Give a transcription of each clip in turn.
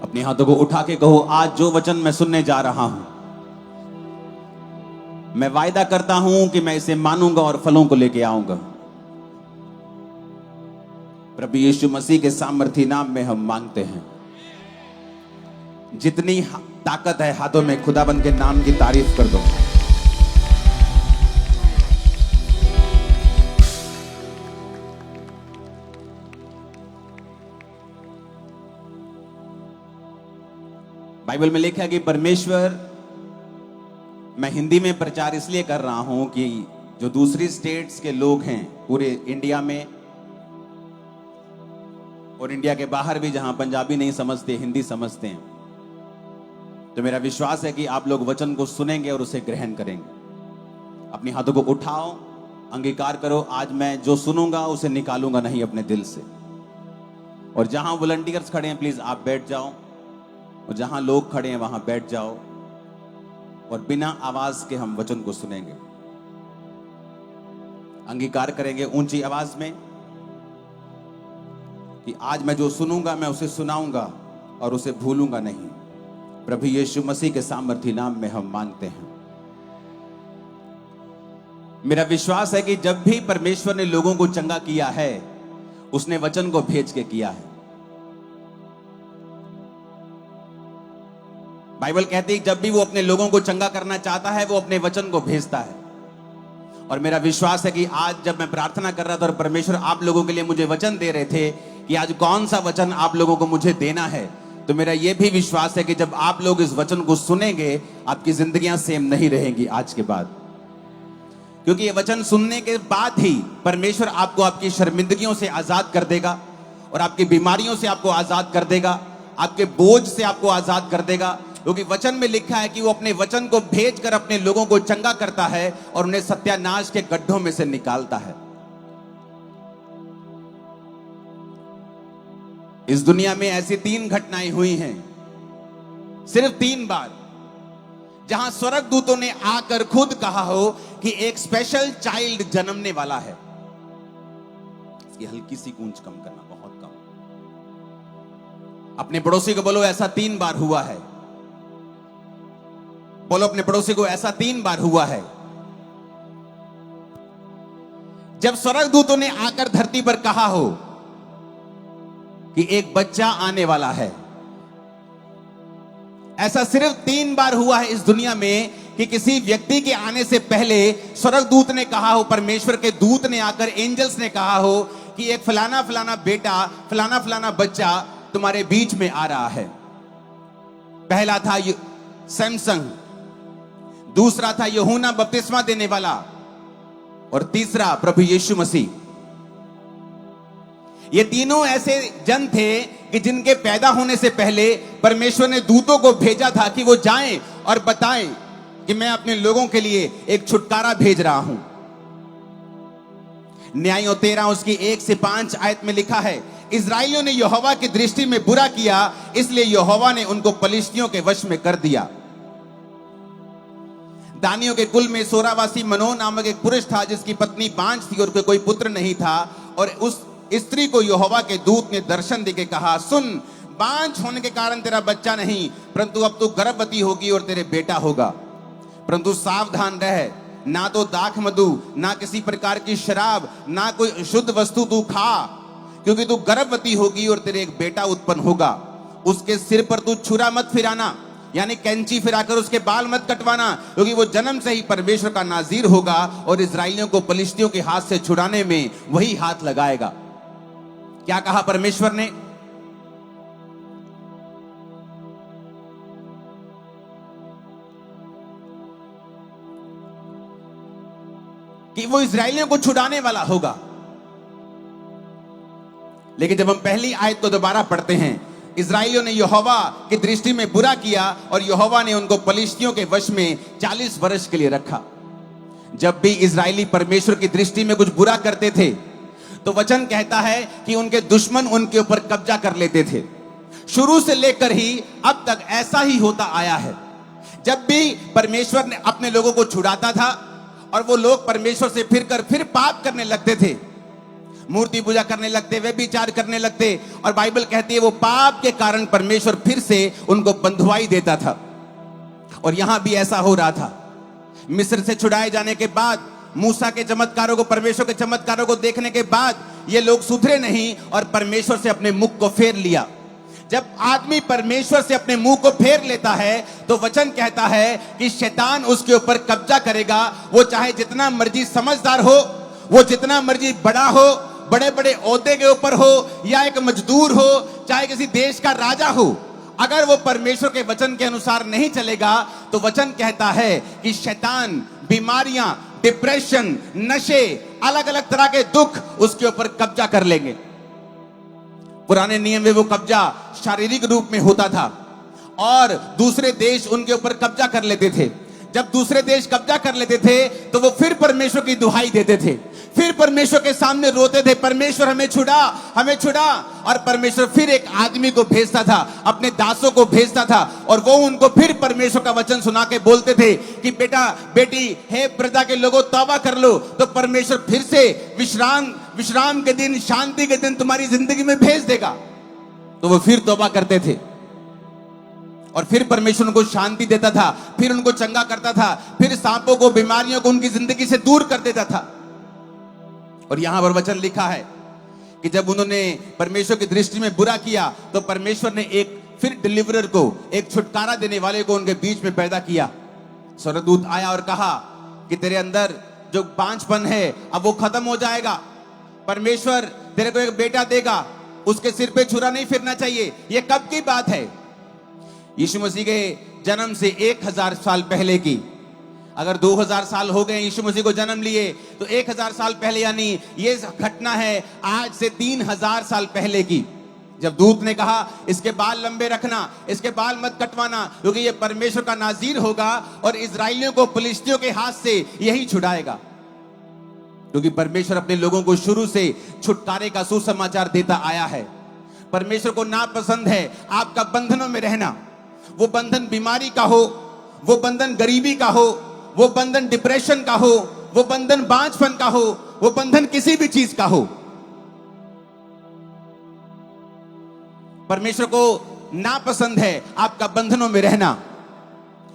अपने हाथों को उठा के कहो, आज जो वचन मैं सुनने जा रहा हूं, मैं वायदा करता हूं कि मैं इसे मानूंगा और फलों को लेके आऊंगा। प्रभु यीशु मसीह के सामर्थी नाम में हम मांगते हैं। जितनी ताकत है हाथों में, खुदाबंद के नाम की तारीफ कर दो। बाइबल में लिखा है कि परमेश्वर, मैं हिंदी में प्रचार इसलिए कर रहा हूं कि जो दूसरी स्टेट्स के लोग हैं पूरे इंडिया में और इंडिया के बाहर भी, जहां पंजाबी नहीं समझते, हिंदी समझते हैं, तो मेरा विश्वास है कि आप लोग वचन को सुनेंगे और उसे ग्रहण करेंगे। अपने हाथों को उठाओ, अंगीकार करो, आज मैं जो सुनूंगा उसे निकालूंगा नहीं अपने दिल से। और जहां वॉलंटियर्स खड़े हैं, प्लीज आप बैठ जाओ, और जहां लोग खड़े हैं वहां बैठ जाओ, और बिना आवाज के हम वचन को सुनेंगे, अंगीकार करेंगे ऊंची आवाज में कि आज मैं जो सुनूंगा मैं उसे सुनाऊंगा और उसे भूलूंगा नहीं। प्रभु यीशु मसीह के सामर्थी नाम में हम मांगते हैं। मेरा विश्वास है कि जब भी परमेश्वर ने लोगों को चंगा किया है, उसने वचन को भेज के किया है। बाइबल कहती है जब भी वो अपने लोगों को चंगा करना चाहता है, वो अपने वचन को भेजता है। और मेरा विश्वास है कि आज जब मैं प्रार्थना कर रहा था और परमेश्वर आप लोगों के लिए मुझे वचन दे रहे थे कि आज कौन सा वचन आप लोगों को मुझे देना है, तो मेरा यह भी विश्वास है कि जब आप लोग इस वचन को सुनेंगे, आपकी जिंदगियां सेम नहीं रहेंगी आज के बाद। क्योंकि ये वचन सुनने के बाद ही परमेश्वर आपको आपकी शर्मिंदगियों से आजाद कर देगा, और आपकी बीमारियों से आपको आजाद कर देगा, आपके बोझ से आपको आजाद कर देगा। क्योंकि वचन में लिखा है कि वो अपने वचन को भेजकर अपने लोगों को चंगा करता है और उन्हें सत्यानाश के गड्ढों में से निकालता है। इस दुनिया में ऐसी 3 घटनाएं हुई हैं, सिर्फ 3 बार, जहां स्वर्गदूतों ने आकर खुद कहा हो कि एक स्पेशल चाइल्ड जन्मने वाला है। इसकी हल्की सी गूंज कम करना, बहुत कम। अपने पड़ोसी को बोलो, ऐसा 3 बार हुआ है। बोलो अपने पड़ोसी को, ऐसा 3 बार हुआ है। जब स्वर्गदूतों ने आकर धरती पर कहा हो कि एक बच्चा आने वाला है। ऐसा सिर्फ 3 बार हुआ है इस दुनिया में कि किसी व्यक्ति के आने से पहले स्वर्गदूत ने कहा हो, परमेश्वर के दूत ने आकर, एंजल्स ने कहा हो कि एक फलाना फलाना बेटा, फलाना फलाना बच्चा तुम्हारे बीच में आ रहा है। पहला था सैमसंग, दूसरा था यूहन्ना बपतिस्मा देने वाला, और तीसरा प्रभु यीशु मसीह। ये तीनों ऐसे जन थे कि जिनके पैदा होने से पहले परमेश्वर ने दूतों को भेजा था कि वो जाएं और बताएं कि मैं अपने लोगों के लिए एक छुटकारा भेज रहा हूं। न्यायों 13 उसकी 1 से 5 आयत में लिखा है, इस्राएलियों ने यहोवा की दृष्टि में बुरा किया, इसलिए यहोवा ने उनको पलिश्तियों के वश में कर दिया। दानियों के कुल में सोरावासी मनोह नामक एक पुरुष था जिसकी पत्नी बांझ थी और कोई पुत्र नहीं था, और उस स्त्री को यहोवा के दूत ने दर्शन देके कहा, सुन, बांझ होने के कारण तेरा बच्चा नहीं, परंतु अब तू गर्भवती होगी और तेरे बेटा होगा। परंतु सावधान रह, ना तो दाख मधु, ना किसी प्रकार की शराब, ना कोई शुद्ध वस्तु तू खा, क्योंकि तू गर्भवती होगी और तेरे एक बेटा उत्पन्न होगा। उसके सिर पर तू छुरा मत फिराना, यानी कैंची फिराकर उसके बाल मत कटवाना, क्योंकि वो जन्म से ही परमेश्वर का नाजीर होगा और इस्राएलियों को पलिश्तियों के हाथ से छुड़ाने में वही हाथ लगाएगा। क्या कहा परमेश्वर ने? कि वो इस्राएलियों को छुड़ाने वाला होगा। लेकिन जब हम पहली आयत को दोबारा पढ़ते हैं, इस्राएलियों ने यहोवा की दृष्टि में बुरा किया और यहोवा ने उनको पलिश्तियों के वश में 40 वर्ष के लिए रखा। जब भी इस्राएली परमेश्वर की दृष्टि में कुछ बुरा करते थे, तो वचन कहता है कि उनके दुश्मन उनके ऊपर कब्जा कर लेते थे। शुरू से लेकर ही अब तक ऐसा ही होता आया है। जब भी परमेश्वर ने अपने लोगों को छुड़ाता था और वो लोग परमेश्वर से फिर पाप करने लगते थे, मूर्ति पूजा करने लगते, व्यभिचार करने लगते, और बाइबल कहती है वो पाप के कारण परमेश्वर फिर से उनको बंधुआई देता था। और यहां भी ऐसा हो रहा था। मिस्र से छुड़ाए जाने के बाद, मूसा के चमत्कारों को, परमेश्वर के चमत्कारों को देखने के बाद ये लोग सुधरे नहीं और परमेश्वर से अपने मुख को फेर लिया। जब आदमी परमेश्वर से अपने मुंह को फेर लेता है तो वचन कहता है कि शैतान उसके ऊपर कब्जा करेगा। वो चाहे जितना मर्जी समझदार हो, वो जितना मर्जी बड़ा हो, बड़े बड़े ओहदे के ऊपर हो, या एक मजदूर हो, चाहे किसी देश का राजा हो, अगर वो परमेश्वर के वचन के अनुसार नहीं चलेगा तो वचन कहता है कि शैतान, बीमारियां, डिप्रेशन, नशे, अलग अलग तरह के दुख उसके ऊपर कब्जा कर लेंगे। पुराने नियम में वो कब्जा शारीरिक रूप में होता था और दूसरे देश उनके ऊपर कब्जा कर लेते थे। जब दूसरे देश कब्जा कर लेते थे तो वो फिर परमेश्वर की दुहाई देते थे, फिर परमेश्वर के सामने रोते थे, परमेश्वर हमें छुड़ा, हमें छुड़ा। और परमेश्वर फिर एक आदमी को भेजता था, अपने दासों को भेजता था, और वो उनको फिर परमेश्वर का वचन सुना के बोलते थे कि बेटा, बेटी, हे प्रजा के लोगों, तौबा कर लो। तो परमेश्वर फिर से विश्राम के दिन, शांति के दिन तुम्हारी जिंदगी में भेज देगा। तो वो फिर तौबा करते थे और फिर परमेश्वर उनको शांति देता था, फिर उनको चंगा करता था, फिर सांपों को, बीमारियों को उनकी जिंदगी से दूर कर देता था। और यहां पर वचन लिखा है कि जब उन्होंने परमेश्वर की दृष्टि में बुरा किया तो परमेश्वर ने एक फिर डिलीवरर को, एक छुटकारा देने वाले को उनके बीच में पैदा किया। स्वर्गदूत आया और कहा कि तेरे अंदर जो बांझपन है अब वो खत्म हो जाएगा। परमेश्वर तेरे को एक बेटा देगा, उसके सिर पे छुरा नहीं फिरना चाहिए। ये कब की बात है? यीशु मसीह के जन्म से 1000 साल पहले की। अगर 2000 साल हो गए यीशु मसीह को जन्म लिए तो 1000 साल पहले, यानी ये घटना है आज से 3000 साल पहले की, जब दूत ने कहा इसके बाल लंबे रखना, इसके बाल मत कटवाना, क्योंकि ये परमेश्वर का नाज़ीर होगा और इजराइलियों को फिलिस्तियों के हाथ से यही छुड़ाएगा। क्योंकि परमेश्वर अपने लोगों को शुरू से छुटकारे का सुसमाचार देता आया है। परमेश्वर को नापसंद है आपका बंधनों में रहना। वो बंधन बीमारी का हो, वो बंधन गरीबी का हो, वो बंधन डिप्रेशन का हो, वो बंधन बांझपन का हो, वो बंधन किसी भी चीज का हो। परमेश्वर को नापसंद है आपका बंधनों में रहना।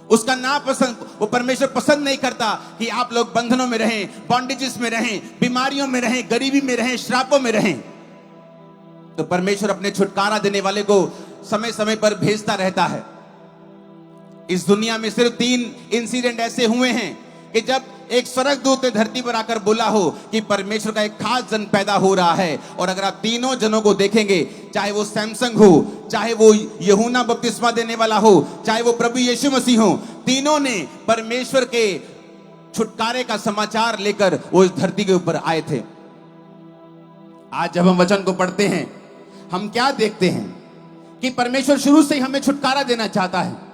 उसका नापसंद, वो परमेश्वर पसंद नहीं करता कि आप लोग बंधनों में रहें, बॉन्डेजेस में रहें, बीमारियों में रहें, गरीबी में रहें, श्रापों में रहें। तो परमेश्वर अपने छुटकारा देने वाले को समय समय पर भेजता रहता है। इस दुनिया में सिर्फ 3 इंसिडेंट ऐसे हुए हैं कि जब एक स्वर्गदूत ने धरती पर आकर बोला हो कि परमेश्वर का एक खास जन पैदा हो रहा है। और अगर आप तीनों जनों को देखेंगे, चाहे वो सैमसंग हो, चाहे वो यूहन्ना बपतिस्मा देने वाला हो, चाहे वो प्रभु यीशु मसीह हो, तीनों ने परमेश्वर के छुटकारे का समाचार लेकर वो इस धरती के ऊपर आए थे। आज जब हम वचन को पढ़ते हैं, हम क्या देखते हैं कि परमेश्वर शुरू से ही हमें छुटकारा देना चाहता है।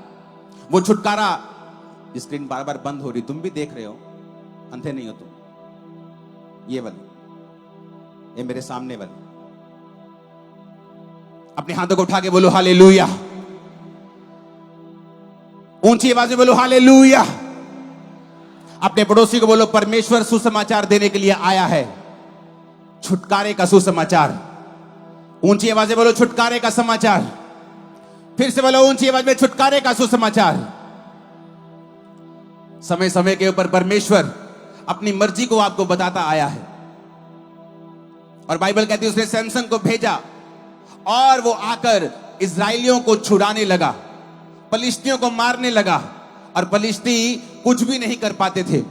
वो छुटकारा, स्क्रीन बार बार बंद हो रही, तुम भी देख रहे हो, अंधे नहीं हो तुम। ये वाली, ये मेरे सामने वाली, अपने हाथों को उठा के बोलो हालेलुया। ऊंची आवाज में बोलो हालेलुया। अपने पड़ोसी को बोलो परमेश्वर सुसमाचार देने के लिए आया है, छुटकारे का सुसमाचार। ऊंची आवाज में बोलो छुटकारे का समाचार। फिर से बोलो ऊंची आवाज में, छुटकारे का सुसमाचार। समय समय के ऊपर परमेश्वर अपनी मर्जी को आपको बताता आया है। और बाइबल कहती है उसने सैमसन को भेजा और वो आकर इजराइलियों को छुड़ाने लगा, फलिस्तियों को मारने लगा। और फलिस्ती कुछ भी नहीं कर पाते थे।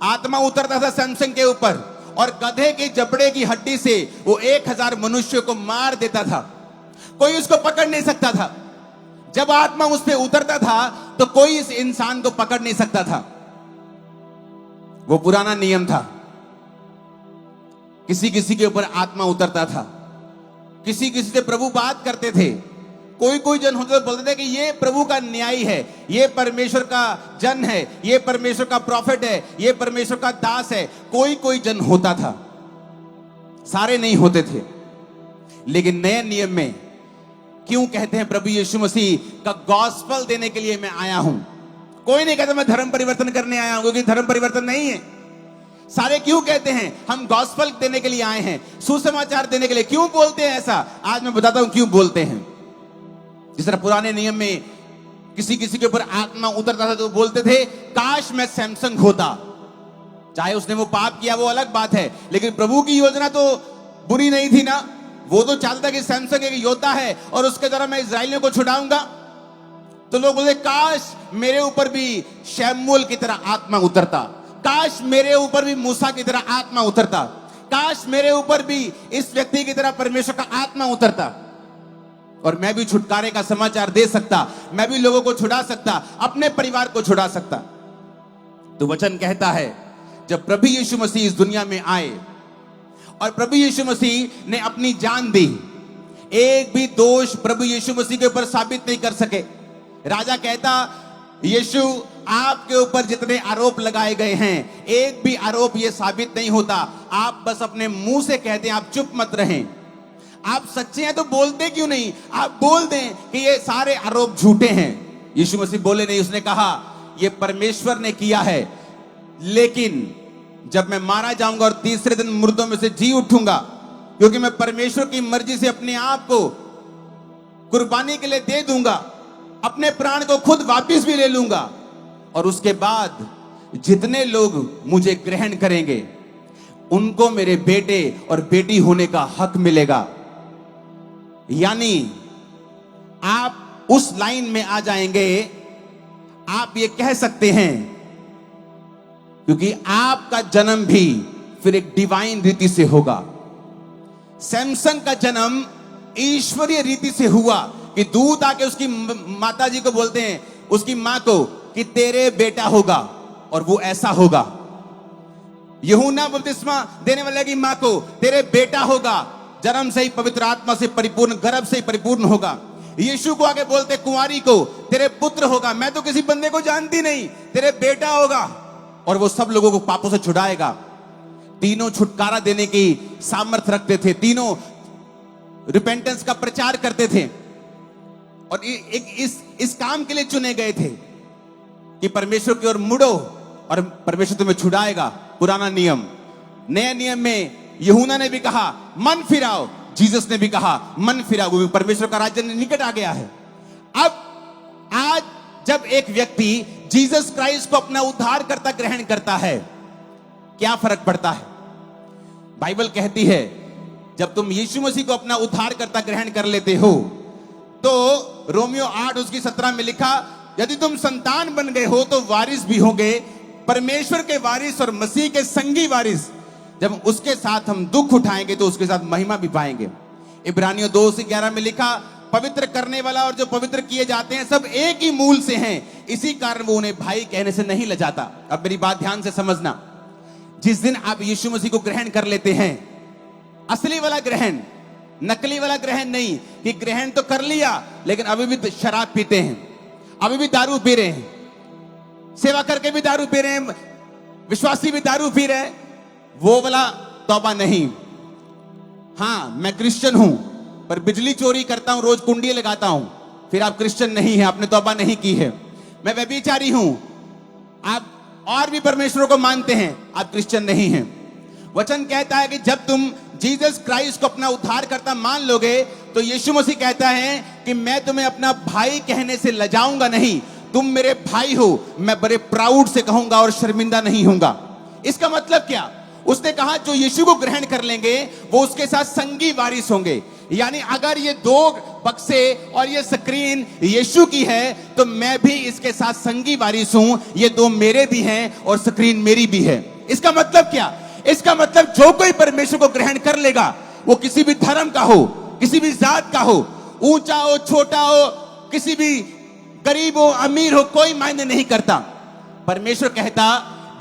आत्मा उतरता था सैमसन के ऊपर और गधे के जबड़े की हड्डी से वो 1000 मनुष्यों को मार देता था। कोई उसको पकड़ नहीं सकता था। जब आत्मा उस पे उतरता था तो कोई इस इंसान को पकड़ नहीं सकता था। वो पुराना नियम था। किसी किसी के ऊपर आत्मा उतरता था, किसी किसी से प्रभु बात करते थे। कोई कोई जन होते तो बोलते थे कि ये प्रभु का न्यायी है, ये परमेश्वर का जन है, ये परमेश्वर का प्रॉफिट है, ये परमेश्वर का दास है। कोई कोई जन होता था, सारे नहीं होते थे। लेकिन नए नियम में क्यों कहते हैं प्रभु यीशु मसीह का गॉस्पेल देने के लिए मैं आया हूं। कोई नहीं कहता मैं धर्म परिवर्तन करने आया हूं, क्योंकि धर्म परिवर्तन नहीं है। सारे क्यों कहते हैं हम गॉस्पेल देने के लिए आए हैं, सुसमाचार देने के लिए? क्यों बोलते हैं ऐसा? आज मैं बताता हूं क्यों बोलते हैं। जिस तरह पुराने नियम में किसी किसी के ऊपर आत्मा उतरता था तो बोलते थे काश मैं सैमसंग होता। चाहे उसने वो पाप किया वो अलग बात है, लेकिन प्रभु की योजना तो बुरी नहीं थी ना। वो तो चाहता था कि सैमसंग एक योद्धा है और उसके द्वारा मैं इस्राएलियों को छुड़ाऊंगा। तो लोग बोलते काश मेरे ऊपर भी शमूएल की तरह आत्मा उतरता, काश मेरे ऊपर भी मूसा की तरह आत्मा उतरता, काश मेरे ऊपर भी इस व्यक्ति की तरह परमेश्वर का आत्मा उतरता और मैं भी छुटकारे का समाचार दे सकता, मैं भी लोगों को छुड़ा सकता, अपने परिवार को छुड़ा सकता। तो वचन कहता है जब प्रभु यीशु मसीह इस दुनिया में आए और प्रभु यीशु मसीह ने अपनी जान दी, एक भी दोष प्रभु यीशु मसीह के ऊपर साबित नहीं कर सके। राजा कहता यीशु आपके ऊपर जितने आरोप लगाए गए हैं एक भी आरोप ये साबित नहीं होता, आप बस अपने मुंह से कहते हैं, आप चुप मत रहें। आप सच्चे हैं तो बोलते क्यों नहीं? आप बोल दें कि ये सारे आरोप झूठे हैं। यीशु मसीह बोले नहीं, उसने कहा ये परमेश्वर ने किया है, लेकिन जब मैं मारा जाऊंगा और तीसरे दिन मुर्दों में से जी उठूंगा, क्योंकि मैं परमेश्वर की मर्जी से अपने आप को कुर्बानी के लिए दे दूंगा, अपने प्राण को खुद वापस भी ले लूंगा और उसके बाद जितने लोग मुझे ग्रहण करेंगे उनको मेरे बेटे और बेटी होने का हक मिलेगा। यानी आप उस लाइन में आ जाएंगे, आप ये कह सकते हैं, क्योंकि आपका जन्म भी फिर एक डिवाइन रीति से होगा। सैमसन का जन्म ईश्वरीय रीति से हुआ कि दूत आके उसकी माता जी को बोलते हैं, उसकी मां को, कि तेरे बेटा होगा और वो ऐसा होगा। यूहन्ना बपतिस्मा देने वाले की मां को तेरे बेटा होगा, जन्म से ही पवित्र आत्मा से परिपूर्ण, गर्भ से ही परिपूर्ण होगा। यीशु को आगे बोलते कुंवारी को तेरे पुत्र होगा, मैं तो किसी बंदे को जानती नहीं, तेरे बेटा होगा और वो सब लोगों को पापों से छुड़ाएगा। तीनों छुटकारा देने की सामर्थ्य रखते थे, तीनों रिपेंटेंस का प्रचार करते थे और इस काम के लिए चुने गए थे कि परमेश्वर की ओर मुड़ो और परमेश्वर तुम्हें छुड़ाएगा। पुराना नियम। नए नियम में यूहन्ना ने भी कहा मन फिराओ, जीसस ने भी कहा मन फिराओ, परमेश्वर का राज्य निकट आ गया है। अब आज जब एक व्यक्ति जीसस क्राइस्ट को अपना उद्धारकर्ता ग्रहण करता है, क्या फर्क पड़ता है? बाइबल कहती है जब तुम यीशु मसीह को अपना उद्धारकर्ता ग्रहण कर लेते हो तो रोमियो 8:17 में लिखा, यदि तुम संतान बन गए हो तो वारिस भी होंगे, परमेश्वर के वारिस और मसीह के संगी वारिस। जब उसके साथ हम दुख उठाएंगे तो उसके साथ महिमा भी पाएंगे। इब्रानियों 2:11 में लिखा, पवित्र करने वाला और जो पवित्र किए जाते हैं सब एक ही मूल से हैं, इसी कारण वो उन्हें भाई कहने से नहीं लजाता। अब मेरी बात ध्यान से समझना, जिस दिन आप यीशु मसीह को ग्रहण कर लेते हैं, असली वाला ग्रहण, नकली वाला ग्रहण नहीं कि ग्रहण तो कर लिया लेकिन अभी भी शराब पीते हैं, अभी भी दारू पी रहे हैं, सेवा करके भी दारू पी रहे हैं, विश्वासी भी दारू पी रहे हैं, वो वाला तौबा नहीं। हाँ मैं क्रिश्चियन हूं पर बिजली चोरी करता हूं, रोज कुंडी लगाता हूं, फिर आप क्रिश्चियन नहीं है, आपने तौबा नहीं की है। मैं व्यभिचारी हूं, आप और भी परमेश्वर को मानते हैं, आप क्रिश्चियन नहीं हैं। वचन कहता है कि जब तुम जीसस क्राइस्ट को अपना उद्धारकर्ता मान लोगे तो यीशु मसीह कहता है कि मैं तुम्हें अपना भाई कहने से लजाऊंगा नहीं, तुम मेरे भाई हो, मैं बड़े प्राउड से कहूंगा और शर्मिंदा नहीं होऊंगा। इसका मतलब क्या? उसने कहा जो यीशु को ग्रहण कर लेंगे वो उसके साथ संगी वारिस होंगे। यानी अगर ये दो बक्से और ये स्क्रीन यीशु की है तो मैं भी इसके साथ संगी वारिस हूं, ये दो मेरे भी हैं और स्क्रीन मेरी भी है। इसका मतलब क्या? इसका मतलब जो कोई परमेश्वर को ग्रहण कर लेगा, वो किसी भी धर्म का हो, किसी भी जात का हो, ऊंचा हो छोटा हो, किसी भी गरीब हो अमीर हो, कोई मायने नहीं करता। परमेश्वर कहता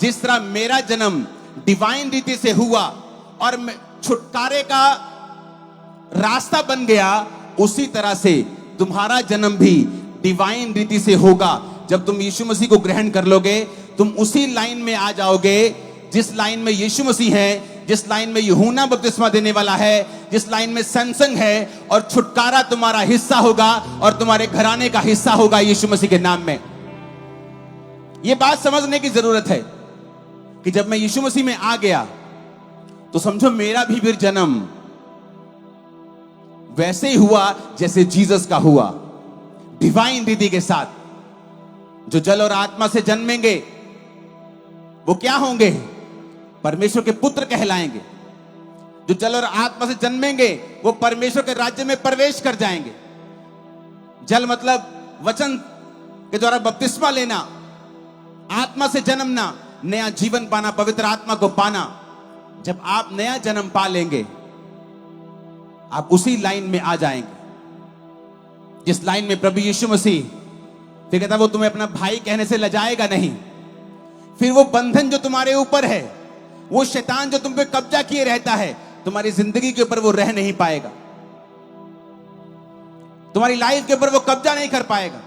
जिस तरह मेरा जन्म डिवाइन रीति से हुआ और छुटकारे का रास्ता बन गया, उसी तरह से तुम्हारा जन्म भी डिवाइन रीति से होगा। जब तुम यीशु मसीह को ग्रहण कर लोगे तुम उसी लाइन में आ जाओगे जिस लाइन में यीशु मसीह है, जिस लाइन में यूहन्ना बपतिस्मा देने वाला है, जिस लाइन में सैमसन है, और छुटकारा तुम्हारा हिस्सा होगा और तुम्हारे घराने का हिस्सा होगा यीशु मसीह के नाम में। यह बात समझने की जरूरत है। कि जब मैं यीशु मसीह में आ गया तो समझो मेरा भी फिर जन्म वैसे ही हुआ जैसे जीसस का हुआ, डिवाइन रीति के साथ। जो जल और आत्मा से जन्मेंगे वो क्या होंगे? परमेश्वर के पुत्र कहलाएंगे। जो जल और आत्मा से जन्मेंगे वो परमेश्वर के राज्य में प्रवेश कर जाएंगे। जल मतलब वचन के द्वारा बपतिस्मा लेना, आत्मा से जन्मना, नया जीवन पाना, पवित्र आत्मा को पाना। जब आप नया जन्म पा लेंगे आप उसी लाइन में आ जाएंगे जिस लाइन में प्रभु यीशु मसीह फिर कहता वो तुम्हें अपना भाई कहने से लजाएगा नहीं। फिर वो बंधन जो तुम्हारे ऊपर है, वो शैतान जो तुम पे कब्जा किए रहता है, तुम्हारी जिंदगी के ऊपर वो रह नहीं पाएगा, तुम्हारी लाइफ के ऊपर वो कब्जा नहीं कर पाएगा।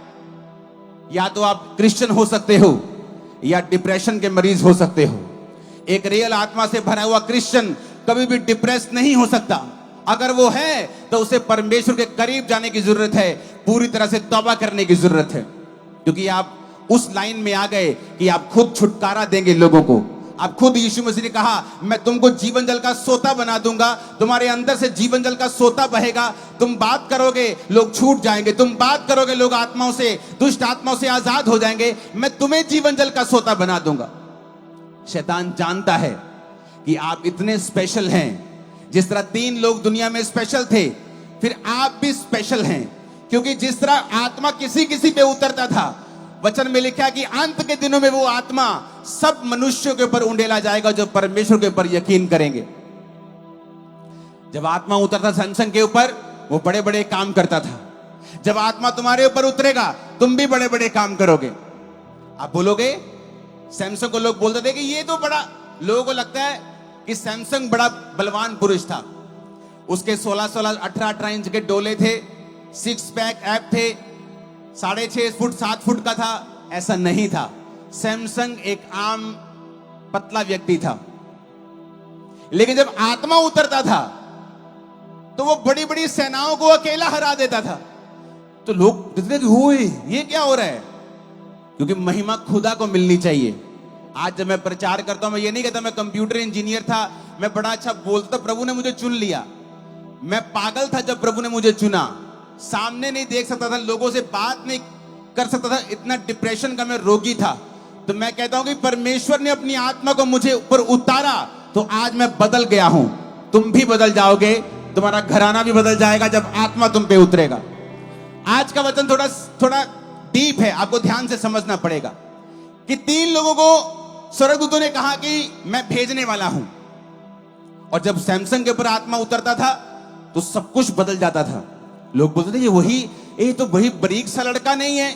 या तो आप क्रिश्चियन हो सकते हो या डिप्रेशन के मरीज हो सकते हो। एक रियल आत्मा से भरा हुआ क्रिश्चियन कभी भी डिप्रेस नहीं हो सकता। अगर वो है तो उसे परमेश्वर के करीब जाने की जरूरत है, पूरी तरह से तौबा करने की जरूरत है, क्योंकि आप उस लाइन में आ गए कि आप खुद छुटकारा देंगे लोगों को। आप खुद, यीशु मसीह ने कहा मैं तुमको जीवन जल का सोता बना दूंगा, तुम्हारे अंदर से जीवन जल का सोता बहेगा। तुम बात करोगे लोग छूट जाएंगे, तुम बात करोगे लोग आत्माओं से, दुष्ट आत्माओं से आजाद हो जाएंगे। मैं तुम्हें जीवन जल का सोता बना दूंगा। शैतान जानता है कि आप इतने स्पेशल हैं। जिस तरह 3 लोग दुनिया में स्पेशल थे, फिर आप भी स्पेशल हैं, क्योंकि जिस तरह आत्मा किसी किसी पे उतरता था, वचन में लिखा कि अंत के दिनों में वो आत्मा सब मनुष्यों के ऊपर उंडेला जाएगा जो परमेश्वर के ऊपर यकीन करेंगे। जब आत्मा उतरता सैमसन के ऊपर, वो बड़े बड़े काम करता था। जब आत्मा तुम्हारे ऊपर उतरेगा तुम भी बड़े बड़े काम करोगे। आप बोलोगे, सैमसन को लोग बोलते थे कि ये तो बड़ा, लोगों को लगता है कि सैमसन बड़ा बलवान पुरुष था। उसके 16-16, 18-18 इंच के डोले थे, 6 पैक ऐप थे, 6.5 फुट 7 फुट का था। ऐसा नहीं था। सैमसन एक आम पतला व्यक्ति था, लेकिन जब आत्मा उतरता था तो वो बड़ी बड़ी सेनाओं को अकेला हरा देता था। तो लोग कहते थे ओए ये क्या हो रहा है, क्योंकि महिमा खुदा को मिलनी चाहिए। आज जब मैं प्रचार करता हूं, मैं ये नहीं कहता मैं कंप्यूटर इंजीनियर था, मैं बड़ा अच्छा बोलता, प्रभु ने मुझे चुन लिया। मैं पागल था जब प्रभु ने मुझे चुना। सामने नहीं देख सकता था, लोगों से बात नहीं कर सकता था, इतना डिप्रेशन का मैं रोगी था। तो मैं कहता हूं कि परमेश्वर ने अपनी आत्मा को मुझे ऊपर उतारा तो आज मैं बदल गया हूं। तुम भी बदल जाओगे, तुम्हारा घराना भी बदल जाएगा जब आत्मा तुम पे उतरेगा। आज का वचन थोड़ा डीप है, आपको ध्यान से समझना पड़ेगा कि 3 लोगों को स्वर्गदूतों ने कहा कि मैं भेजने वाला हूं, और जब सैमसन के ऊपर आत्मा उतरता था तो सब कुछ बदल जाता था। लोग बोलते थे ये तो वही बारीक सा लड़का नहीं है,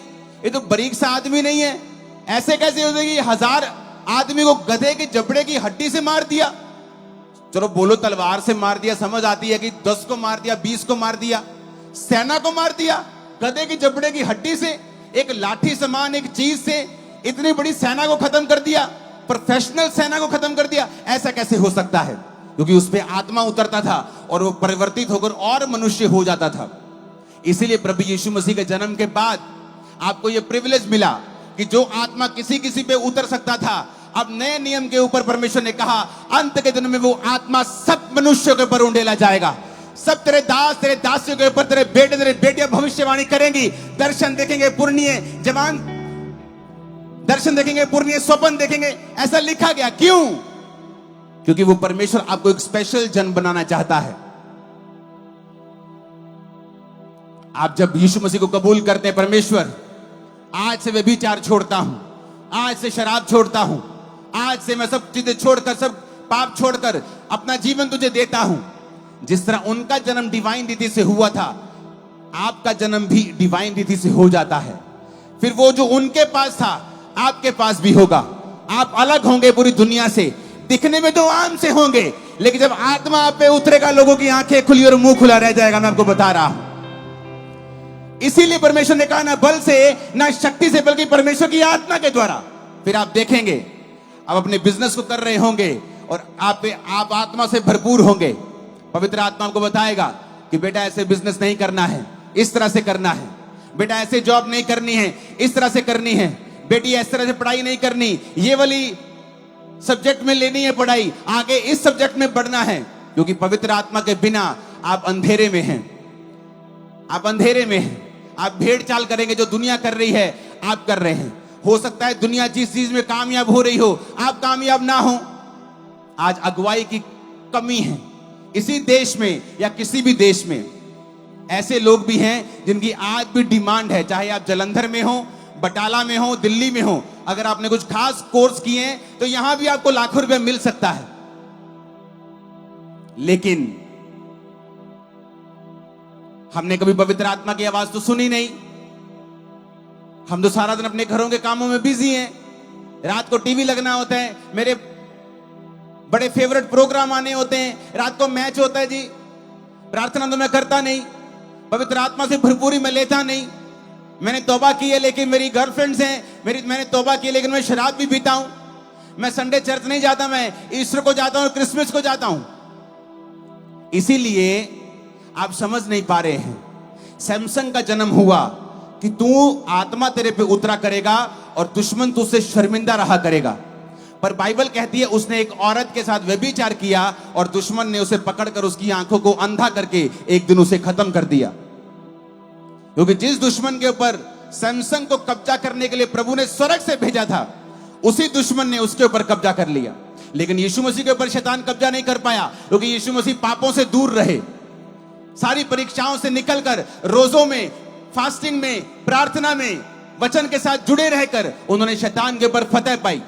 ये तो बारीक सा आदमी नहीं है। ऐसे कैसे हो जाएगी? 1000 आदमी को गधे के जबड़े की हड्डी से मार दिया। चलो बोलो तलवार से मार दिया, समझ आती है कि 10 को मार दिया, 20 को मार दिया, सेना को मार दिया। गधे की जबड़े की हड्डी से, एक लाठी समान एक चीज से इतनी बड़ी सेना को खत्म कर दिया, प्रोफेशनल सेना को खत्म कर दिया। ऐसा कैसे हो सकता है? क्योंकि उस पे आत्मा उतरता था और वो परिवर्तित होकर और मनुष्य हो जाता था। इसीलिए प्रभु यीशु मसीह के जन्म के बाद आपको यह प्रिविलेज मिला कि जो आत्मा किसी किसी पे उतर सकता था, अब नए नियम के ऊपर परमेश्वर ने कहा अंत के दिनों में वो आत्मा सब मनुष्यों के ऊपर उंडेला जाएगा। सब तेरे दास, तेरे दासियों के ऊपर, तेरे बेटे, तेरे बेटियां भविष्यवाणी करेंगी, दर्शन देखेंगे, पूर्णिय जवान दर्शन देखेंगे, पूर्णिय स्वप्न देखेंगे। ऐसा लिखा गया। क्यों? क्योंकि वो परमेश्वर आपको एक स्पेशल जन बनाना चाहता है। आप जब यीशु मसीह को कबूल करते हैं, परमेश्वर आज से व्यभिचार छोड़ता हूं, आज से शराब छोड़ता हूं, आज से मैं सब चीजें छोड़कर, सब पाप छोड़कर अपना जीवन तुझे देता हूं। जिस तरह उनका जन्म डिवाइन रीति से हुआ था, आपका जन्म भी डिवाइन रीति से हो जाता है। फिर वो जो उनके पास था आपके पास भी होगा। आप अलग होंगे पूरी दुनिया से, दिखने में तो आम से होंगे, लेकिन जब आत्मा आप पे उतरेगा लोगों की आंखें खुली और मुंह खुला रह जाएगा। मैं आपको बता रहा हूं। इसीलिए परमेश्वर ने कहा ना बल से ना शक्ति से, बल्कि परमेश्वर की आत्मा के द्वारा। फिर आप देखेंगे, आप अपने बिजनेस को कर रहे होंगे और आप आत्मा से भरपूर होंगे। पवित्र आत्मा आपको बताएगा कि बेटा ऐसे बिजनेस नहीं करना है, इस तरह से करना है। बेटा ऐसे जॉब नहीं करनी है, इस तरह से करनी है। बेटी इस तरह से पढ़ाई नहीं करनी, ये वाली सब्जेक्ट में लेनी है पढ़ाई, आगे इस सब्जेक्ट में बढ़ना है, क्योंकि पवित्र आत्मा के बिना आप अंधेरे में हैं। आप अंधेरे में हैं। आप भेड़ चाल करेंगे, जो दुनिया कर रही है आप कर रहे हैं। हो सकता है दुनिया जिस चीज में कामयाब हो रही हो आप कामयाब ना हो। आज अगुवाई की कमी है इसी देश में या किसी भी देश में। ऐसे लोग भी हैं जिनकी आज भी डिमांड है, चाहे आप जालंधर में हो, बटाला में हो, दिल्ली में हो। अगर आपने कुछ खास कोर्स किए हैं तो यहां भी आपको लाखों रुपए मिल सकता है। लेकिन हमने कभी पवित्र आत्मा की आवाज तो सुनी नहीं। हम तो सारा दिन अपने घरों के कामों में बिजी हैं। रात को टीवी लगना होता है, मेरे बड़े फेवरेट प्रोग्राम आने होते हैं, रात को मैच होता है जी। प्रार्थना तो मैं करता नहीं, पवित्र आत्मा से भरपूरी मैं लेता नहीं। मैंने तौबा की है लेकिन मेरी गर्लफ्रेंड्स हैं, मैंने तौबा की है लेकिन मैं शराब भी पीता हूं। मैं संडे चर्च नहीं जाता, मैं ईस्टर को जाता हूं, क्रिसमस को जाता हूं। इसीलिए आप समझ नहीं पा रहे हैं। सैमसन का जन्म हुआ कि तू आत्मा तेरे पे उतरा करेगा और दुश्मन तुझसे शर्मिंदा रहा करेगा। पर बाइबल कहती है उसने एक औरत के साथ व्यभिचार किया और दुश्मन ने उसे पकड़कर उसकी आंखों को अंधा करके एक दिन उसे खत्म कर दिया। क्योंकि जिस दुश्मन के ऊपर सैमसन को कब्जा करने के लिए प्रभु ने स्वर्ग से भेजा था, उसी दुश्मन ने उसके ऊपर कब्जा कर लिया। लेकिन यीशु मसीह के ऊपर शैतान कब्जा नहीं कर पाया, क्योंकि यीशु मसीह पापों से दूर रहे। सारी परीक्षाओं से निकलकर रोजों में, फास्टिंग में, प्रार्थना में, वचन के साथ जुड़े रहकर उन्होंने शैतान के ऊपर फतह पाई।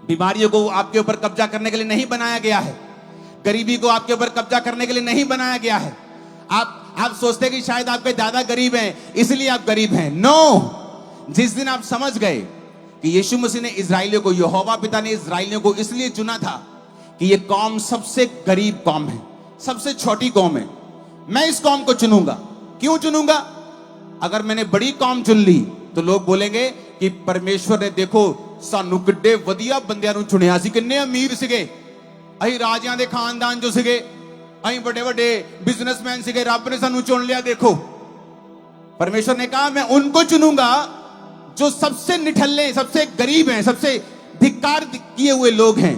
बीमारियों को आपके ऊपर कब्जा करने के लिए नहीं बनाया गया है। गरीबी को आपके ऊपर कब्जा करने के लिए नहीं बनाया गया है। आप सोचते हैं कि शायद आपके दादा गरीब हैं इसलिए आप गरीब हैं। नो, जिस दिन आप समझ गए कि यीशु मसीह ने इजराइलियों को, यहोवा पिता ने इजराइलियों को इसलिए चुना था कि ये कौम सबसे गरीब कौम है, सबसे छोटी कौम है, मैं इस कौम को चुनूंगा। क्यों चुनूंगा? अगर मैंने बड़ी कौम चुन ली तो लोग बोलेंगे कि परमेश्वर ने देखो सानू किड्डे वधिया बंदियां नूं चुनिया सी, किन्ने अमीर सिगे, अहीं राजियां दे खानदान जो सिगे, अहीं बड़े बड़े बिजनेसमैन सिगे, रब ने सानू चुन लिया। देखो, परमेश्वर ने कहा मैं उनको चुनूंगा जो सबसे निठल्ले, सबसे गरीब हैं, सबसे धिक्कार किए हुए लोग हैं।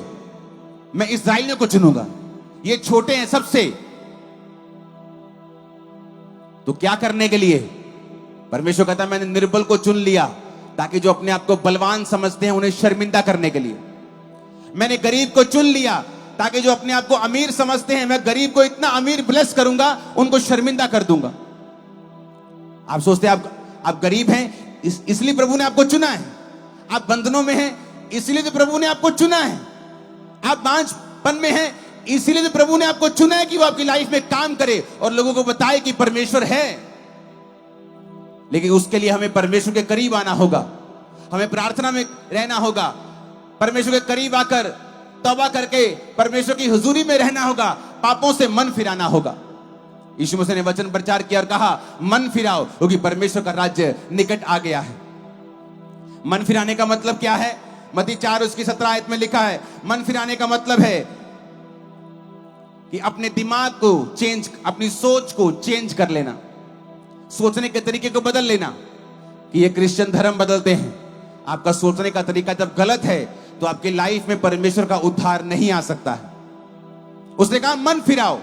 मैं इस्राएलियों को चुनूंगा, ये छोटे हैं सबसे। तो क्या करने के लिए? परमेश्वर कहता है मैंने निर्बल को चुन लिया ताकि जो अपने आप को बलवान समझते हैं उन्हें शर्मिंदा करने के लिए। मैंने गरीब को चुन लिया ताकि जो अपने आप को अमीर समझते हैं, मैं गरीब को इतना अमीर ब्लेस करूंगा उनको शर्मिंदा कर दूंगा। आप सोचते हैं आप गरीब हैं इसलिए प्रभु ने आपको चुना है, आप बंधनों में हैं इसलिए तो प्रभु ने आपको चुना है, आप बांझपन में हैं इसीलिए तो प्रभु ने आपको चुना है कि वो आपकी लाइफ में काम करे और लोगों को बताए कि परमेश्वर है। लेकिन उसके लिए हमें परमेश्वर के करीब आना होगा, हमें प्रार्थना में रहना होगा, परमेश्वर के करीब आकर तौबा करके परमेश्वर की हुजूरी में रहना होगा, पापों से मन फिराना होगा। यीशु मसीह ने वचन प्रचार किया और कहा मन फिराओ क्योंकि परमेश्वर का राज्य निकट आ गया है। मन फिराने का मतलब क्या है? मत्ती 4:17 आयत में लिखा है, मन फिराने का मतलब है कि अपने दिमाग को चेंज, अपनी सोच को चेंज कर लेना, सोचने के तरीके को बदल लेना। कि ये क्रिश्चियन धर्म बदलते हैं, आपका सोचने का तरीका जब गलत है तो आपकी लाइफ में परमेश्वर का उद्धार नहीं आ सकता है। उसने कहा मन फिराओ,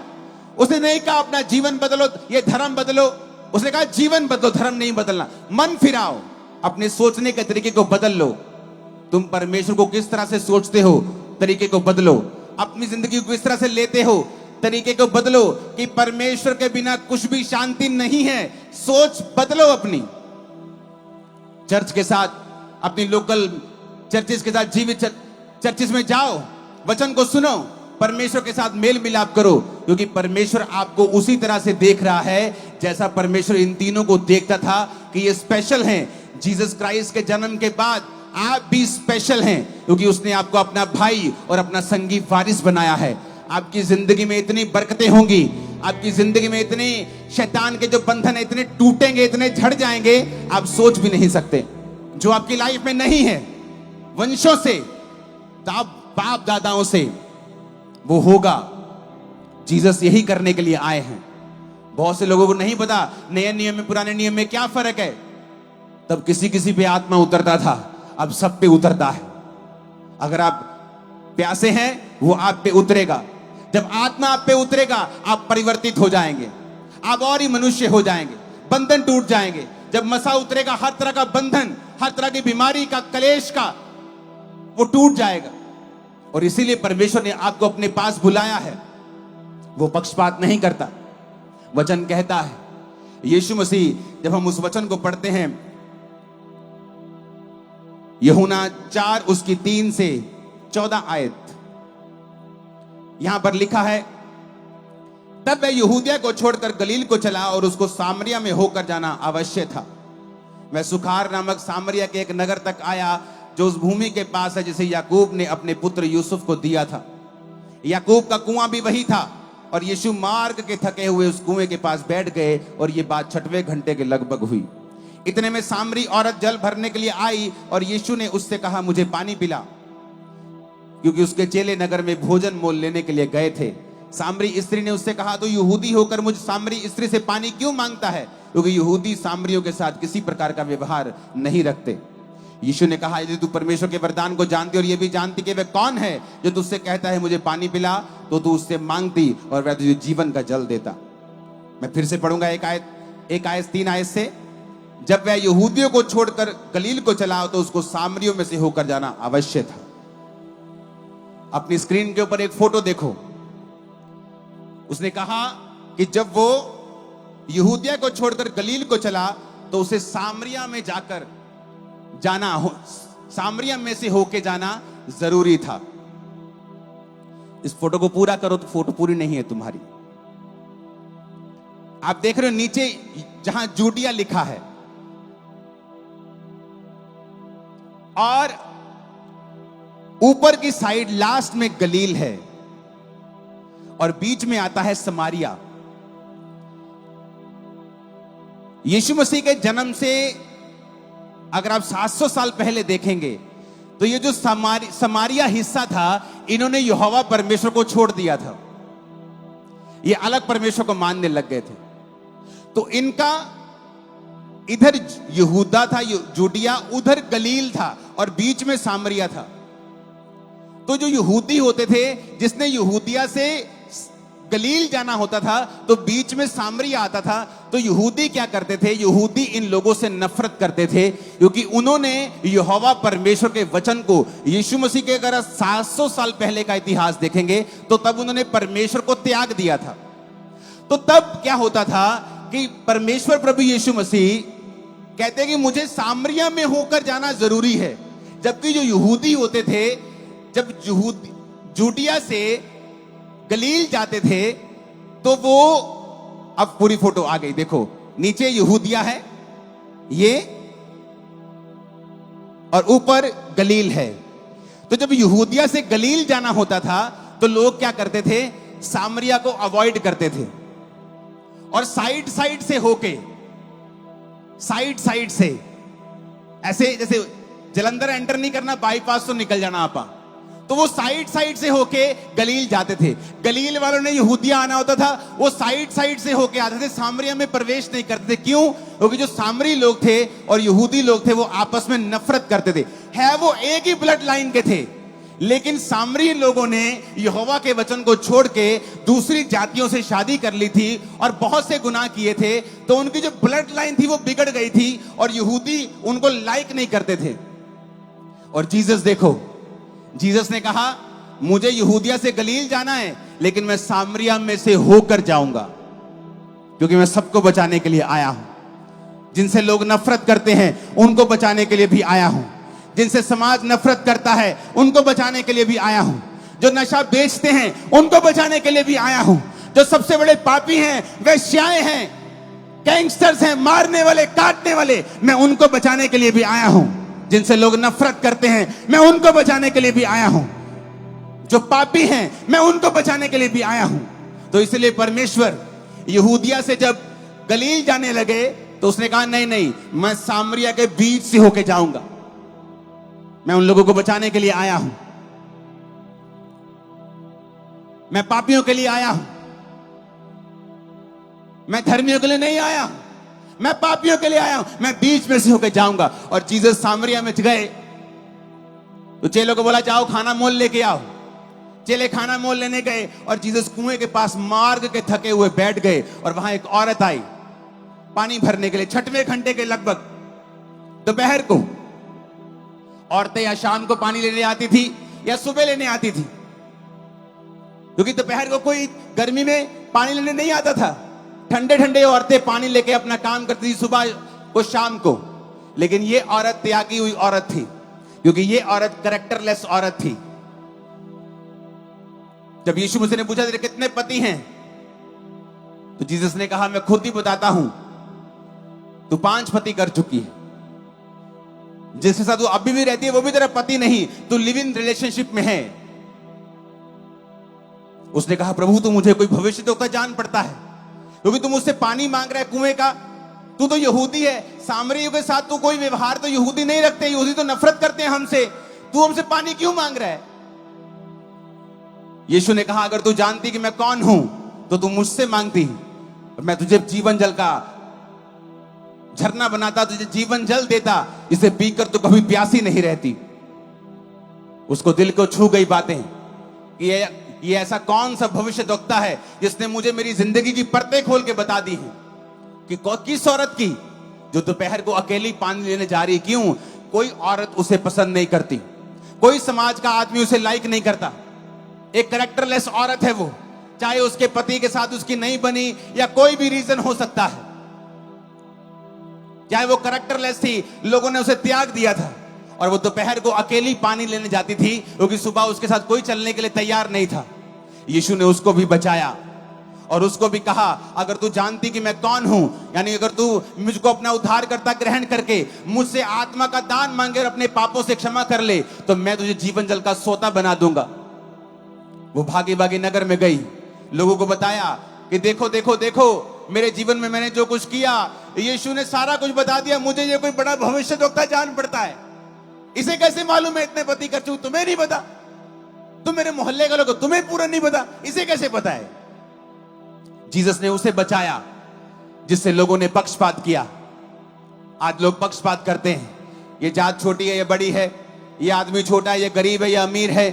उसने नहीं कहा अपना जीवन बदलो, ये धर्म बदलो, उसने कहा जीवन बदलो, धर्म नहीं बदलना। मन फिराओ, अपने सोचने के तरीके को बदल लो। तुम परमेश्वर को किस तरह से सोचते हो, तरीके को बदलो। अपनी जिंदगी को किस तरह से लेते हो, तरीके को बदलो। कि परमेश्वर के बिना कुछ भी शांति नहीं है, सोच बदलो अपनी। चर्च के साथ, अपनी लोकल चर्चिस के साथ, जीवित चर्चिस में जाओ, वचन को सुनो, परमेश्वर के साथ मेल मिलाप करो, क्योंकि परमेश्वर आपको उसी तरह से देख रहा है जैसा परमेश्वर इन तीनों को देखता था कि ये स्पेशल हैं। जीसस क्राइस्ट के जन्म के बाद आप भी स्पेशल हैं, क्योंकि उसने आपको अपना भाई और अपना संगी वारिस बनाया है। आपकी जिंदगी में इतनी बरकतें होंगी, आपकी जिंदगी में इतने शैतान के जो बंधन है इतने टूटेंगे, इतने झड़ जाएंगे, आप सोच भी नहीं सकते। जो आपकी लाइफ में नहीं है, वंशों से, बाप दादाओं से, वो होगा। जीसस यही करने के लिए आए हैं। बहुत से लोगों को नहीं पता नए नियम में पुराने नियम में क्या फर्क है। तब किसी किसी पे आत्मा उतरता था, अब सब पे उतरता है। अगर आप प्यासे हैं वो आप पे उतरेगा। जब आत्मा आप पे उतरेगा आप परिवर्तित हो जाएंगे, आप और ही मनुष्य हो जाएंगे, बंधन टूट जाएंगे। जब मसा उतरेगा हर तरह का बंधन, हर तरह की बीमारी का, कलेश का, वो टूट जाएगा। और इसीलिए परमेश्वर ने आपको अपने पास बुलाया है। वो पक्षपात नहीं करता। वचन कहता है, यीशु मसीह, जब हम उस वचन को पढ़ते हैं, यूहन्ना 4 उसकी 3 से 14 आयत, यहां पर लिखा है, तब वह यहूदिया को छोड़कर गलील को चला और उसको सामरिया में होकर जाना अवश्य था। वह सुखार नामक सामरिया के एक नगर तक आया जो उस भूमि के पास है जिसे याकूब ने अपने पुत्र यूसुफ को दिया था। याकूब का कुआं भी वही था और यीशु मार्ग के थके हुए उस कुएं के पास बैठ गए और ये बात 6वें घंटे के लगभग हुई। इतने में सामरी औरत जल भरने के लिए आई और यीशु ने उससे कहा, मुझे पानी पिला, क्योंकि उसके चेले नगर में भोजन मोल लेने के लिए गए थे। सामरी स्त्री ने उससे कहा, तो यहूदी होकर मुझ सामरी स्त्री से पानी क्यों मांगता है? क्योंकि यहूदी सामरियों के साथ किसी प्रकार का व्यवहार नहीं रखते। यीशु ने कहा, यदि तू परमेश्वर के वरदान को जानती और ये भी जानती कि वह कौन है जो तुझसे कहता है मुझे पानी पिला, तो तू उससे मांगती और वह तुझे जीवन का जल देता। मैं फिर से पढ़ूंगा एक आयत 3 आयत से। जब वह यहूदियों को छोड़कर गलील को चला तो उसको सामरियों में से होकर जाना अवश्य था। अपनी स्क्रीन के ऊपर एक फोटो देखो। उसने कहा कि जब वो यहूदिया को छोड़कर गलील को चला तो उसे सामरिया में जाकर जाना हो, सामरिया में से होके जाना जरूरी था। इस फोटो को पूरा करो तो फोटो पूरी नहीं है तुम्हारी। आप देख रहे हो नीचे जहां जूडिया लिखा है और ऊपर की साइड लास्ट में गलील है और बीच में आता है समारिया। यीशु मसीह के जन्म से अगर आप 700 साल पहले देखेंगे तो ये जो समारिया हिस्सा था, इन्होंने यहोवा परमेश्वर को छोड़ दिया था। ये अलग परमेश्वर को मानने लग गए थे। तो इनका इधर यहूदा था, जूडिया, उधर गलील था और बीच में सामरिया था। तो जो यहूदी होते थे, जिसने यहूदिया से गलील जाना होता था तो बीच में सामरिया आता था। तो यहूदी क्या करते थे? यहूदी इन लोगों से नफरत करते थे क्योंकि उन्होंने यहोवा परमेश्वर के वचन को, यीशु मसीह के अगर 700 साल पहले का इतिहास देखेंगे तो तब उन्होंने परमेश्वर को त्याग दिया था। तो तब क्या होता था कि परमेश्वर प्रभु यीशु मसीह कहते हैं कि मुझे सामरिया में होकर जाना जरूरी है। जबकि जो यहूदी होते थे, जब जूडिया से गलील जाते थे तो वो, अब पूरी फोटो आ गई देखो, नीचे यहूदिया है ये और ऊपर गलील है। तो जब यहूदिया से गलील जाना होता था तो लोग क्या करते थे? सामरिया को अवॉइड करते थे और साइड साइड से होके, साइड साइड से ऐसे, जैसे जलंधर एंटर नहीं करना, बाईपास तो निकल जाना आपा, तो वो साइड साइड से होके गलील जाते थे। गलील वालों ने यहूदिया आना होता था, वो साइड साइड से होके आते थे, सामरिया में प्रवेश नहीं करते थे। क्यों? क्योंकि जो सामरी लोग थे और यहूदी लोग थे वो आपस में नफरत करते थे। है वो एक ही ब्लड लाइन के थे, लेकिन सामरी लोगों ने यहोवा के वचन को छोड़ के दूसरी जातियों से शादी कर ली थी और बहुत से गुनाह किए थे। तो उनकी जो ब्लड लाइन थी वो बिगड़ गई थी और यहूदी उनको लाइक नहीं करते थे। और जीसस देखो, जीसस ने कहा मुझे यहूदिया से गलील जाना है लेकिन मैं सामरिया में से होकर जाऊंगा क्योंकि मैं सबको बचाने के लिए आया हूं। जिनसे लोग नफरत करते हैं उनको बचाने के लिए भी आया हूं। जिनसे समाज नफरत करता है उनको बचाने के लिए भी आया हूं। जो नशा बेचते हैं उनको बचाने के लिए भी आया हूं। जो सबसे बड़े पापी हैं, वेश्याएं हैं, गैंगस्टर्स हैं, मारने वाले, काटने वाले, मैं उनको बचाने के लिए भी आया हूं। जिनसे लोग नफरत करते हैं मैं उनको बचाने के लिए भी आया हूं। जो पापी हैं मैं उनको बचाने के लिए भी आया हूं। तो इसलिए परमेश्वर यहूदिया से जब गलील जाने लगे तो उसने कहा नहीं नहीं, मैं सामरिया के बीच से होके जाऊंगा। मैं उन लोगों को बचाने के लिए आया हूं। मैं पापियों के लिए आया हूं। मैं धर्मियों के लिए नहीं आया हूं, मैं पापियों के लिए आया हूं। मैं बीच में से होकर जाऊंगा। और जीसस सामरिया में गए तो चेलों को बोला जाओ खाना मोल लेके आओ। चेले खाना मोल लेने गए और जीसस कुएं के पास मार्ग के थके हुए बैठ गए और वहां एक औरत आई पानी भरने के लिए। 6वें घंटे के लगभग दोपहर को औरतें या शाम को पानी लेने आती थी या सुबह लेने आती थी, क्योंकि दोपहर को कोई गर्मी में पानी लेने नहीं आता था। ठंडे ठंडे औरतें पानी लेके अपना काम करती थी सुबह को शाम को। लेकिन ये औरत त्यागी हुई औरत थी, क्योंकि ये औरत कैरेक्टरलेस औरत थी। जब यीशु मसीह ने पूछा तेरे कितने पति हैं, तो जीसस ने कहा मैं खुद ही बताता हूं, तू 5 पति कर चुकी है। जिसके साथ तू अभी भी रहती है वो भी तेरा पति नहीं, तू लिव इन रिलेशनशिप में है। उसने कहा प्रभु तू मुझे कोई भविष्यद्वक्ता जान पड़ता है, क्योंकि तुम मुझसे पानी मांग रहा है कुएं का। तू तो यहूदी है, सामरियों के साथ तू कोई व्यवहार तो यहूदी नहीं रखते, यहूदी तो नफरत करते हैं हमसे, तू हमसे पानी क्यों मांग रहा है? यीशु ने कहा अगर तू जानती कि मैं कौन हूं तो तू मुझसे मांगती, मैं तुझे जीवन जल का झरना बनाता, तुझे जीवन जल देता, इसे पीकर तू कभी प्यासी नहीं रहती। उसको दिल को छू गई बातें कि ये ऐसा कौन सा भविष्यद्वक्ता है जिसने मुझे मेरी जिंदगी की परतें खोल के बता दी हैं कि किस औरत की जो दोपहर को अकेली पानी लेने जा रही। क्यों? कोई औरत उसे पसंद नहीं करती, कोई समाज का आदमी उसे लाइक नहीं करता। एक कैरेक्टरलेस औरत है वो, चाहे उसके पति के साथ उसकी नहीं बनी या कोई भी रीजन हो सकता है, चाहे वो कैरेक्टरलेस थी, लोगों ने उसे त्याग दिया था और वो दोपहर को अकेली पानी लेने जाती थी, क्योंकि सुबह उसके साथ कोई चलने के लिए तैयार नहीं था। यीशु ने उसको भी बचाया और उसको भी कहा अगर तू जानती कि मैं कौन हूं, यानी अगर तू मुझको अपना उद्धारकर्ता ग्रहण करके मुझसे आत्मा का दान मांगे और अपने पापों से क्षमा कर ले, तो मैं तुझे जीवन जल का सोता बना दूंगा। वो भागी भागी नगर में गई, लोगों को बताया कि देखो देखो देखो मेरे जीवन में मैंने जो कुछ किया, यीशु ने सारा कुछ बता दिया, मुझे ये कोई बड़ा भविष्यद्वक्ता जान पड़ता है। इसे कैसे मालूम है इतने पति कर चुके, तुम्हें नहीं पता? तुम मेरे मोहल्ले का लोग, तुम्हें पूरा नहीं पता, इसे कैसे पता है? जीसस ने उसे बचाया जिससे लोगों ने पक्षपात किया। आज लोग पक्षपात करते हैं, ये जात छोटी है, ये बड़ी है, ये आदमी छोटा है, ये गरीब है, ये अमीर है।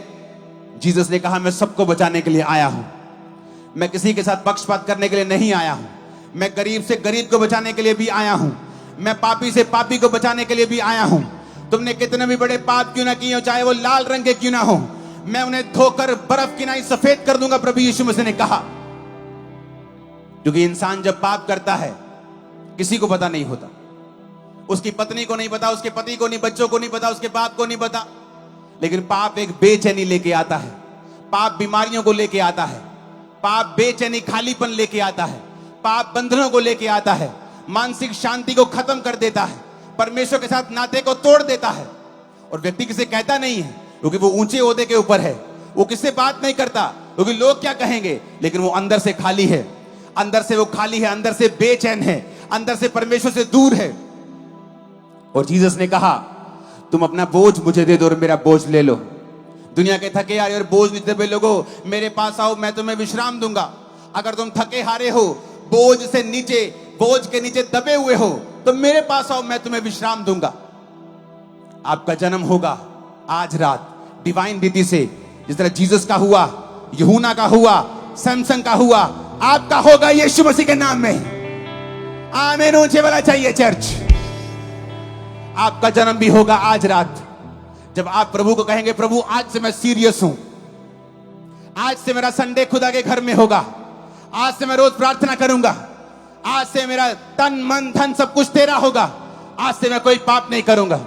जीसस ने कहा मैं सबको बचाने के लिए आया हूं, मैं किसी के साथ पक्षपात करने के लिए नहीं आया हूं, मैं गरीब से गरीब को बचाने के लिए भी आया हूं, मैं पापी से पापी को बचाने के लिए भी आया हूं। तुमने कितने भी बड़े पाप क्यों ना किए हो, चाहे वो लाल रंग के क्यों ना हो, मैं उन्हें धोकर बर्फ की नाई सफेद कर दूंगा, प्रभु यीशु मसीह ने कहा। क्योंकि इंसान जब पाप करता है किसी को पता नहीं होता, उसकी पत्नी को नहीं पता, उसके पति को नहीं, बच्चों को नहीं पता, उसके बाप को नहीं पता, लेकिन पाप एक बेचैनी लेके आता है, पाप बीमारियों को लेके आता है, पाप बेचैनी खालीपन लेके आता है, पाप बंधनों को लेके आता है, मानसिक शांति को खत्म कर देता है, परमेश्वर के साथ नाते को तोड़ देता है। और व्यक्ति किसे कहता नहीं है क्योंकि वो ऊंचे ओहदे के ऊपर है, वो किससे बात नहीं करता क्योंकि लोग क्या कहेंगे, लेकिन वो अंदर से खाली है, अंदर से वो खाली है, अंदर से बेचैन है, अंदर से परमेश्वर से दूर है। और जीसस ने कहा तुम अपना बोझ मुझे दे दो और मेरा बोझ ले लो। दुनिया के थके हारे और बोझ नीचे दबे लोगों, मेरे पास आओ, मैं तुम्हें विश्राम दूंगा। अगर तुम थके हारे हो, बोझ से नीचे, बोझ के नीचे दबे हुए हो, तो मेरे पास आओ, मैं तुम्हें विश्राम दूंगा। आपका जन्म होगा आज रात डिवाइन रीति से, जिस तरह जीसस का हुआ, यूहन्ना का हुआ, सैमसन का हुआ, आपका होगा यीशु मसीह के नाम में। आमीन ऊंचे वाला चाहिए चर्च। आपका जन्म भी होगा आज रात, जब आप प्रभु को कहेंगे प्रभु आज से मैं सीरियस हूं, आज से मेरा संडे खुदा के घर में होगा, आज से मैं रोज प्रार्थना करूंगा, आज से मेरा तन मन धन सब कुछ तेरा होगा, आज से मैं कोई पाप नहीं करूंगा,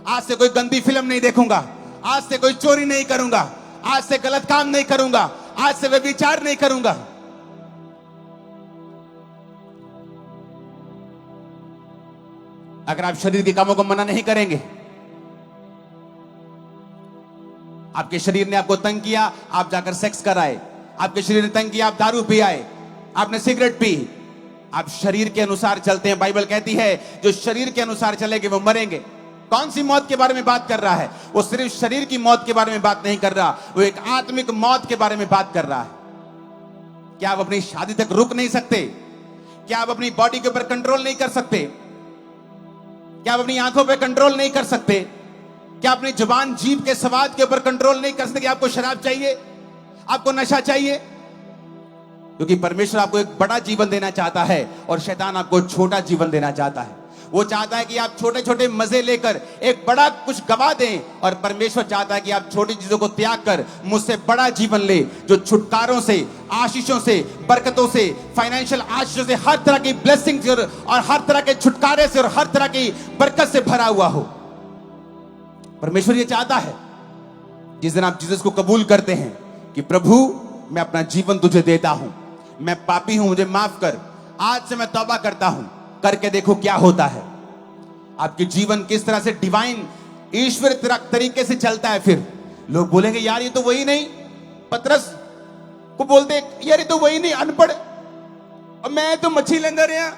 आज से कोई गंदी फिल्म नहीं देखूंगा, आज से कोई चोरी नहीं करूंगा, आज से गलत काम नहीं करूंगा, आज से व्यभिचार नहीं करूंगा। अगर आप शरीर के कामों को मना नहीं करेंगे, आपके शरीर ने आपको तंग किया, आप जाकर सेक्स कराए, आपके शरीर ने तंग किया, आप दारू पी आए, आपने सिगरेट पी, आप शरीर के अनुसार चलते हैं। बाइबल कहती है जो शरीर के अनुसार चलेंगे वो मरेंगे। कौन सी मौत के बारे में बात कर रहा है? वो सिर्फ शरीर की मौत के बारे में बात नहीं कर रहा, वो एक आत्मिक मौत के बारे में बात कर रहा है। क्या आप अपनी शादी तक रुक नहीं सकते? क्या आप अपनी बॉडी के ऊपर कंट्रोल नहीं कर सकते? क्या आप अपनी आंखों पे कंट्रोल नहीं कर सकते? क्या अपनी जुबान, जीभ के स्वाद के ऊपर कंट्रोल नहीं कर सकते कि आपको शराब चाहिए? आपको नशा चाहिए, क्योंकि परमेश्वर आपको एक बड़ा जीवन देना चाहता है और शैतान आपको छोटा जीवन देना चाहता है। वो चाहता है कि आप छोटे छोटे मजे लेकर एक बड़ा कुछ गवा दें, और परमेश्वर चाहता है कि आप छोटी चीजों को त्याग कर मुझसे बड़ा जीवन ले, जो छुटकारों से, आशीषों से, बरकतों से, फाइनेंशियल आशीषों से, हर तरह की ब्लेसिंग से और हर तरह के छुटकारे से और हर तरह की बरकत से भरा हुआ हो। परमेश्वर ये चाहता है जिस दिन आप जीसस को कबूल करते हैं कि प्रभु मैं अपना जीवन तुझे देता हूं, मैं पापी हूं, मुझे माफ कर, आज से मैं तौबा करता हूं, करके देखो क्या होता है। आपके जीवन किस तरह से डिवाइन ईश्वर तरीके से चलता है। फिर लोग बोलेंगे यार ये तो वही नहीं, पतरस को बोलते यार ये तो वही नहीं, अनपढ़, और मैं तो मच्छी लेंदे रहे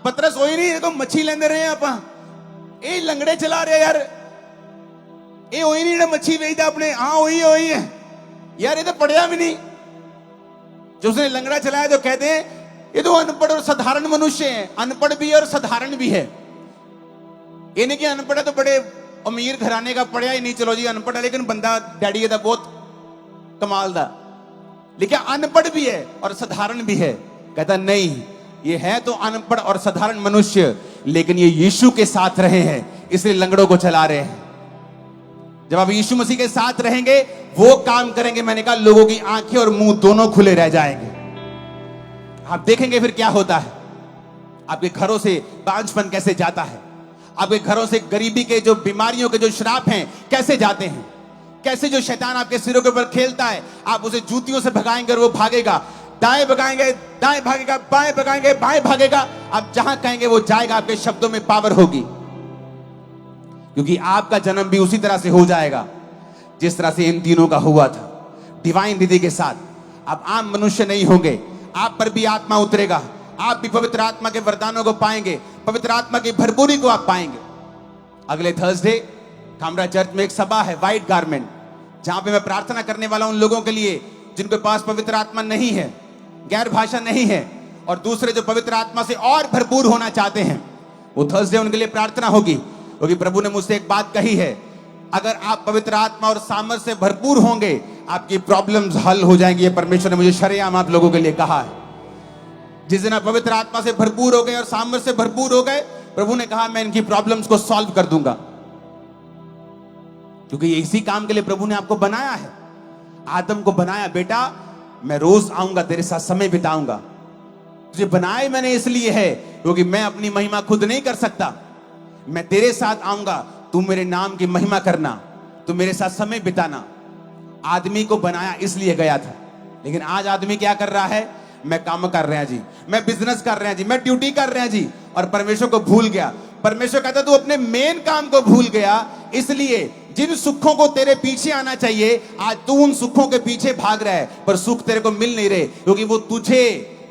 पतरस वही नहीं, ये तो मच्छी लेंदे रहे आप, ये लंगड़े चला रहे यार, ये वही नहीं मच्छी बेचता अपने, हाँ वही है यार, ये तो पढ़िया भी नहीं। जो उसने लंगड़ा चलाया तो कहते हैं ये तो अनपढ़ और साधारण मनुष्य है। अनपढ़ भी है और साधारण भी है। ये नहीं कि अनपढ़ है तो बड़े अमीर घराने का, पढ़िया ही नहीं, चलो जी अनपढ़ है लेकिन बंदा डैडी का बहुत कमाल दा, लेकिन अनपढ़ भी है और साधारण भी है। कहता नहीं, ये है तो अनपढ़ और साधारण मनुष्य, लेकिन ये यीशु के साथ रहे हैं इसलिए लंगड़ों को चला रहे हैं। जब आप यीशु मसीह के साथ रहेंगे वो काम करेंगे, मैंने कहा लोगों की आंखें और मुंह दोनों खुले रह जाएंगे। आप देखेंगे फिर क्या होता है। आपके घरों से बांझपन कैसे जाता है, आपके घरों से गरीबी के जो बीमारियों के जो श्राप हैं कैसे जाते हैं, कैसे जो शैतान आपके सिरों के ऊपर खेलता है, आप उसे जूतियों से भगाएंगे और वो भागेगा, दाएं भगाएंगे दाएं भागेगा, बाएं भगाएंगे बाएं भागेगा, आप जहां कहेंगे वो जाएगा। आपके शब्दों में पावर होगी, क्योंकि आपका जन्म भी उसी तरह से हो जाएगा जिस तरह से इन तीनों का हुआ था, डिवाइन दीदी के साथ। आप आम मनुष्य नहीं होंगे, आप पर भी आत्मा उतरेगा, आप भी पवित्र आत्मा के वरदानों को पाएंगे, पवित्र आत्मा की भरपूरी को आप पाएंगे। अगले थर्सडे खामरा चर्च में एक सभा है, व्हाइट गारमेंट, जहां पे मैं प्रार्थना करने वाला हूं उन लोगों के लिए जिनके पास पवित्र आत्मा नहीं है, गैर भाषा नहीं है, और दूसरे जो पवित्र आत्मा से और भरपूर होना चाहते हैं। वो थर्सडे उनके लिए प्रार्थना होगी, क्योंकि प्रभु ने मुझसे एक बात कही है, अगर आप पवित्र आत्मा और सामर्थ से भरपूर होंगे आपकी प्रॉब्लम्स हल हो जाएंगी। ये परमेश्वर ने मुझे शरेआम आप लोगों के लिए कहा है। जिस दिन आप पवित्र आत्मा से भरपूर हो गए और सामर्थ से भरपूर हो गए, प्रभु ने कहा मैं इनकी प्रॉब्लम्स को सॉल्व कर दूंगा, क्योंकि इसी काम के लिए प्रभु ने आपको बनाया है। आदम को बनाया, बेटा मैं रोज आऊंगा तेरे साथ समय बिताऊंगा, तुझे बनाए मैंने इसलिए है क्योंकि मैं अपनी महिमा खुद नहीं कर सकता, मैं तेरे साथ आऊंगा, तू मेरे नाम की महिमा करना, तू मेरे साथ समय बिताना। आदमी को बनाया इसलिए गया था, लेकिन आज आदमी क्या कर रहा है, मैं काम कर रहे हैं जी, मैं बिजनेस कर रहे हैं जी, मैं ड्यूटी कर रहे हैं जी, और परमेश्वर को भूल गया। परमेश्वर कहता तू अपने मेन काम को भूल गया, इसलिए जिन सुखों को तेरे पीछे आना चाहिए आज तू उन सुखों के पीछे भाग रहा है, पर सुख तेरे को मिल नहीं रहे, क्योंकि वो तुझे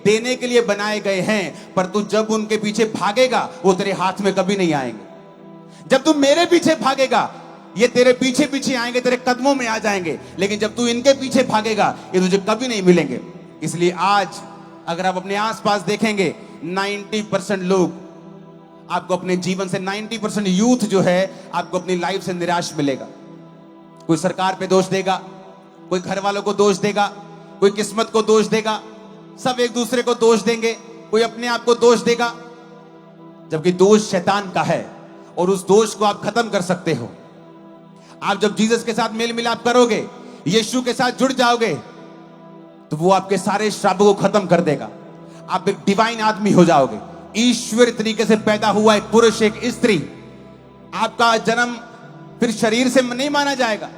देने के लिए बनाए गए हैं, पर तू जब उनके पीछे भागेगा वो तेरे हाथ में कभी नहीं आएंगे। जब तू मेरे पीछे भागेगा ये तेरे पीछे पीछे आएंगे, तेरे कदमों में आ जाएंगे, लेकिन जब तू इनके पीछे भागेगा ये तुझे कभी नहीं मिलेंगे। इसलिए आज अगर आप अपने आसपास देखेंगे 90% लोग आपको अपने जीवन से, 90% यूथ जो है आपको अपनी लाइफ से निराश मिलेगा। कोई सरकार पे दोष देगा, कोई घर वालों को दोष देगा, कोई किस्मत को दोष देगा, सब एक दूसरे को दोष देंगे, कोई अपने आप को दोष देगा, जबकि दोष शैतान का है और उस दोष को आप खत्म कर सकते हो। आप जब जीसस के साथ मेल मिलाप करोगे, यीशु के साथ जुड़ जाओगे, तो वो आपके सारे श्रापों को खत्म कर देगा। आप एक डिवाइन आदमी हो जाओगे, ईश्वर तरीके से पैदा हुआ एक पुरुष एक स्त्री। आपका जन्म फिर शरीर से नहीं माना जाएगा,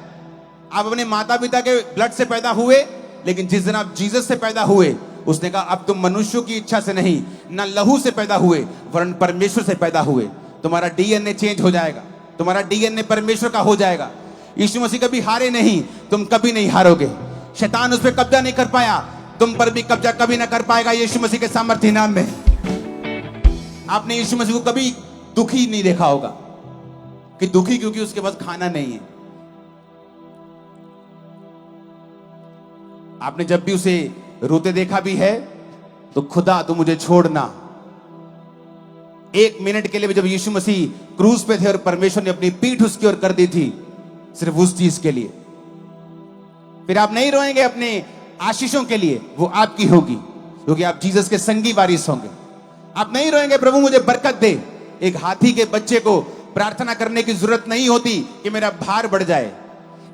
आप अपने माता पिता के ब्लड से पैदा हुए, लेकिन जिस दिन आप जीसस से पैदा हुए उसने कहा अब तुम मनुष्यों की इच्छा से नहीं, ना लहू से पैदा हुए वरन परमेश्वर से पैदा हुए। तुम्हारा डीएनए चेंज हो जाएगा, तुम्हारा डीएनए परमेश्वर का हो जाएगा। यीशु मसीह कभी हारे नहीं, तुम कभी नहीं हारोगे। शैतान उस पर कब्जा नहीं कर पाया, तुम पर भी कब्जा कभी ना कर पाएगा यीशु मसीह के सामर्थ्य नाम में। आपने यीशु मसीह को कभी दुखी नहीं देखा होगा, कि दुखी क्योंकि उसके पास खाना नहीं है। आपने जब भी उसे रोते देखा भी है तो खुदा तू मुझे छोड़ना। एक मिनट के लिए भी जब यीशु मसीह क्रूस पे थे और परमेश्वर ने अपनी पीठ उसकी ओर कर दी थी, सिर्फ उस चीज के लिए। फिर आप नहीं रोएंगे अपने आशीषों के लिए, वो आपकी होगी, क्योंकि आप जीसस के संगी वारिस होंगे। आप नहीं रोएंगे प्रभु मुझे बरकत दे। एक हाथी के बच्चे को प्रार्थना करने की जरूरत नहीं होती कि मेरा भार बढ़ जाए।